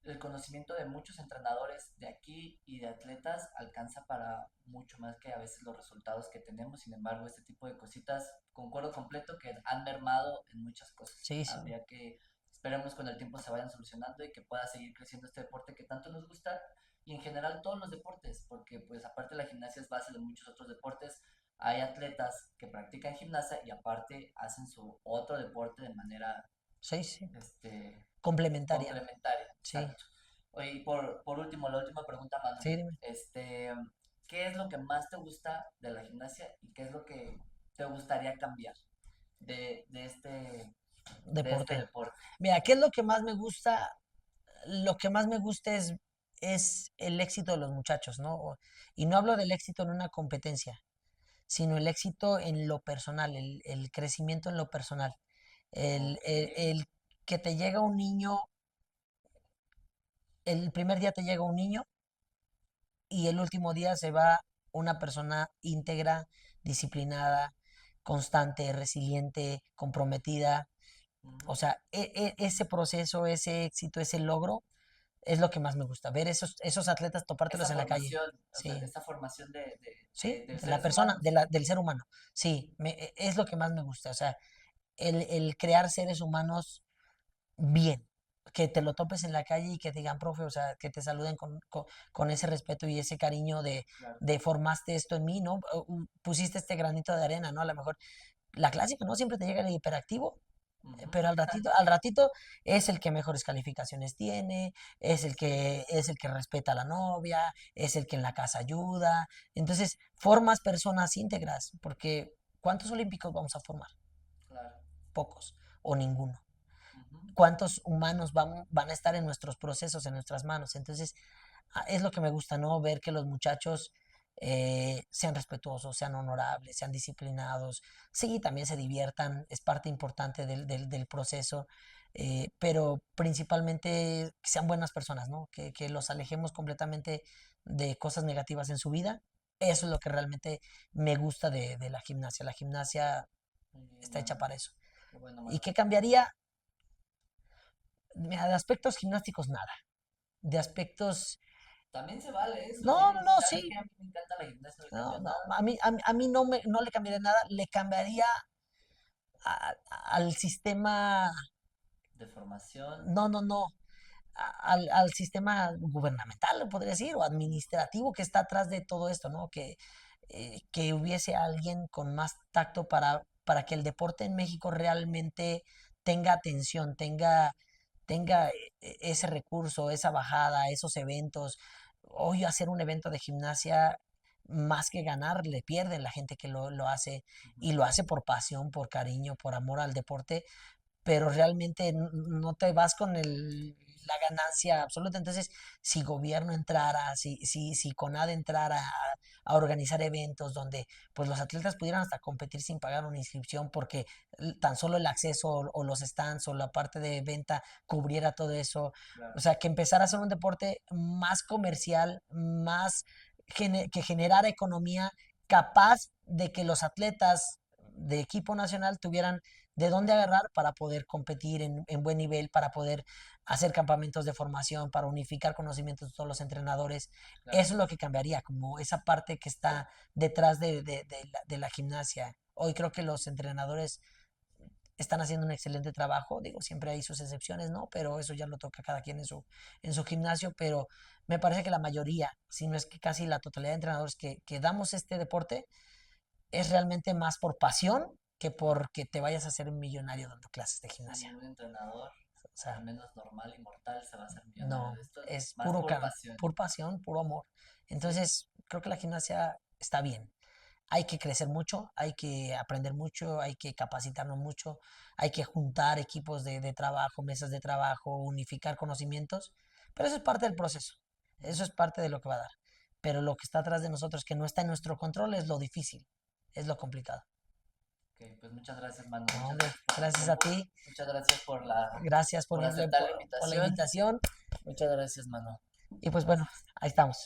[SPEAKER 2] el conocimiento de muchos entrenadores de aquí y de atletas alcanza para mucho más que a veces los resultados que tenemos. Sin embargo, este tipo de cositas, concuerdo completo que han mermado en muchas cosas.
[SPEAKER 1] Sí, sí,
[SPEAKER 2] Habría que, esperemos con el tiempo se vayan solucionando y que pueda seguir creciendo este deporte que tanto nos gusta y en general todos los deportes, porque pues aparte la gimnasia es base de muchos otros deportes. Hay atletas que practican gimnasia y aparte hacen su otro deporte de manera
[SPEAKER 1] sí, sí.
[SPEAKER 2] este,
[SPEAKER 1] Complementaria.
[SPEAKER 2] complementaria,
[SPEAKER 1] Sí,
[SPEAKER 2] exacto. Oye, y por último, la última pregunta, Manu.
[SPEAKER 1] sí, dime.
[SPEAKER 2] ¿Qué es lo que más te gusta de la gimnasia y qué es lo que te gustaría cambiar de este
[SPEAKER 1] Deporte.
[SPEAKER 2] deporte?
[SPEAKER 1] Mira, ¿qué es lo que más me gusta? Lo que más me gusta es el éxito de los muchachos, ¿no? Y no hablo del éxito en una competencia, sino el éxito en lo personal, el crecimiento en lo personal. El,
[SPEAKER 2] Ok,
[SPEAKER 1] el- el que te llega un niño, el primer día te llega un niño y el último día se va una persona íntegra, disciplinada, constante, resiliente, comprometida. O
[SPEAKER 2] ujú.
[SPEAKER 1] sea, ese proceso, ese éxito, ese logro es lo que más me gusta. Ver esos atletas, topártelos en la calle.
[SPEAKER 2] O sea,
[SPEAKER 1] Sí,
[SPEAKER 2] esa formación
[SPEAKER 1] sí,
[SPEAKER 2] de
[SPEAKER 1] de la
[SPEAKER 2] seres
[SPEAKER 1] persona,
[SPEAKER 2] humanos.
[SPEAKER 1] del ser humano. Sí, es lo que más me gusta. O sea, el crear seres humanos bien, que te lo topes en la calle y que te digan, profe, o sea, que te saluden con ese respeto y ese cariño
[SPEAKER 2] Claro.
[SPEAKER 1] de formaste esto en mí, ¿no? Pusiste este granito de arena, ¿no? A lo mejor la clásica, ¿no? Siempre te llega el hiperactivo,
[SPEAKER 2] Ujú.
[SPEAKER 1] pero al ratito es el que mejores calificaciones tiene, es el que respeta a la novia, es el que en la casa ayuda. Entonces, formas personas íntegras, porque ¿cuántos olímpicos vamos a formar?
[SPEAKER 2] Claro.
[SPEAKER 1] Pocos o ninguno.
[SPEAKER 2] Ujú.
[SPEAKER 1] ¿Cuántos humanos van a estar en nuestros procesos, en nuestras manos? Entonces, es lo que me gusta, ¿no? Ver que los muchachos sean respetuosos, sean honorables, sean disciplinados. Sí, también se diviertan, es parte importante del proceso, pero principalmente que sean buenas personas, ¿no? Que los alejemos completamente de cosas negativas en su vida. Eso es lo que realmente me gusta de la gimnasia. La gimnasia
[SPEAKER 2] Muy bien,
[SPEAKER 1] está hecha
[SPEAKER 2] Manu.
[SPEAKER 1] para eso.
[SPEAKER 2] Qué bueno,
[SPEAKER 1] ¿Y
[SPEAKER 2] Manu.
[SPEAKER 1] qué cambiaría? Mira, de aspectos gimnásticos nada. De aspectos...
[SPEAKER 2] También se vale eso.
[SPEAKER 1] No, no, no,
[SPEAKER 2] ¿Sabes
[SPEAKER 1] sí.
[SPEAKER 2] qué? A mí me encanta la gimnasia, no le
[SPEAKER 1] No,
[SPEAKER 2] cambias
[SPEAKER 1] no.
[SPEAKER 2] nada.
[SPEAKER 1] A mí no le cambiaría nada. Le cambiaría al sistema...
[SPEAKER 2] De formación.
[SPEAKER 1] No, no, no. al sistema gubernamental, lo podría decir, o administrativo que está atrás de todo esto, ¿no? Que hubiese alguien con más tacto para que el deporte en México realmente tenga atención, tenga ese recurso, esa bajada, esos eventos. Hoy hacer un evento de gimnasia, más que ganar, le pierde la gente que lo hace
[SPEAKER 2] Ujú.
[SPEAKER 1] y lo hace por pasión, por cariño, por amor al deporte, pero realmente no te vas con la ganancia absoluta. Entonces, si gobierno entrara, si CONADE entrara a organizar eventos donde pues los atletas pudieran hasta competir sin pagar una inscripción porque tan solo el acceso o los stands o la parte de venta cubriera todo eso, o
[SPEAKER 2] Claro,
[SPEAKER 1] sea, que empezara a ser un deporte más comercial, más que generara economía capaz de que los atletas de equipo nacional tuvieran de dónde agarrar para poder competir en buen nivel, para poder hacer campamentos de formación, para unificar conocimientos de todos los entrenadores.
[SPEAKER 2] claro.
[SPEAKER 1] Eso es lo que cambiaría, como esa parte que está detrás de la gimnasia. Hoy creo que los entrenadores están haciendo un excelente trabajo, digo, siempre hay sus excepciones, ¿no? Pero eso ya lo toca cada quien en su gimnasio, pero me parece que la mayoría, si no es que casi la totalidad de entrenadores que damos este deporte, es realmente más por pasión que porque te vayas a hacer un millonario dando clases de
[SPEAKER 2] Sí,
[SPEAKER 1] gimnasia.
[SPEAKER 2] ningún entrenador,
[SPEAKER 1] O
[SPEAKER 2] al
[SPEAKER 1] sea,
[SPEAKER 2] menos normal y mortal, se va a hacer millonario
[SPEAKER 1] no,
[SPEAKER 2] de esto,
[SPEAKER 1] es
[SPEAKER 2] más por pasión.
[SPEAKER 1] pura pasión, puro amor.
[SPEAKER 2] Sí,
[SPEAKER 1] Entonces, creo que la gimnasia está bien. Hay que crecer mucho, hay que aprender mucho, hay que capacitarnos mucho, hay que juntar equipos de trabajo, mesas de trabajo, unificar conocimientos, pero eso es parte del proceso, eso es parte de lo que va a dar. Pero lo que está atrás de nosotros, que no está en nuestro control, es lo difícil, es lo complicado.
[SPEAKER 2] ok, pues muchas gracias, mano.
[SPEAKER 1] No,
[SPEAKER 2] Muchas
[SPEAKER 1] hombre,
[SPEAKER 2] gracias por tu
[SPEAKER 1] gracias a
[SPEAKER 2] tiempo.
[SPEAKER 1] ti,
[SPEAKER 2] Muchas gracias
[SPEAKER 1] gracias
[SPEAKER 2] por aceptar la
[SPEAKER 1] por la
[SPEAKER 2] invitación.
[SPEAKER 1] invitación
[SPEAKER 2] Muchas gracias, mano.
[SPEAKER 1] y pues bueno,
[SPEAKER 2] Gracias.
[SPEAKER 1] ahí estamos.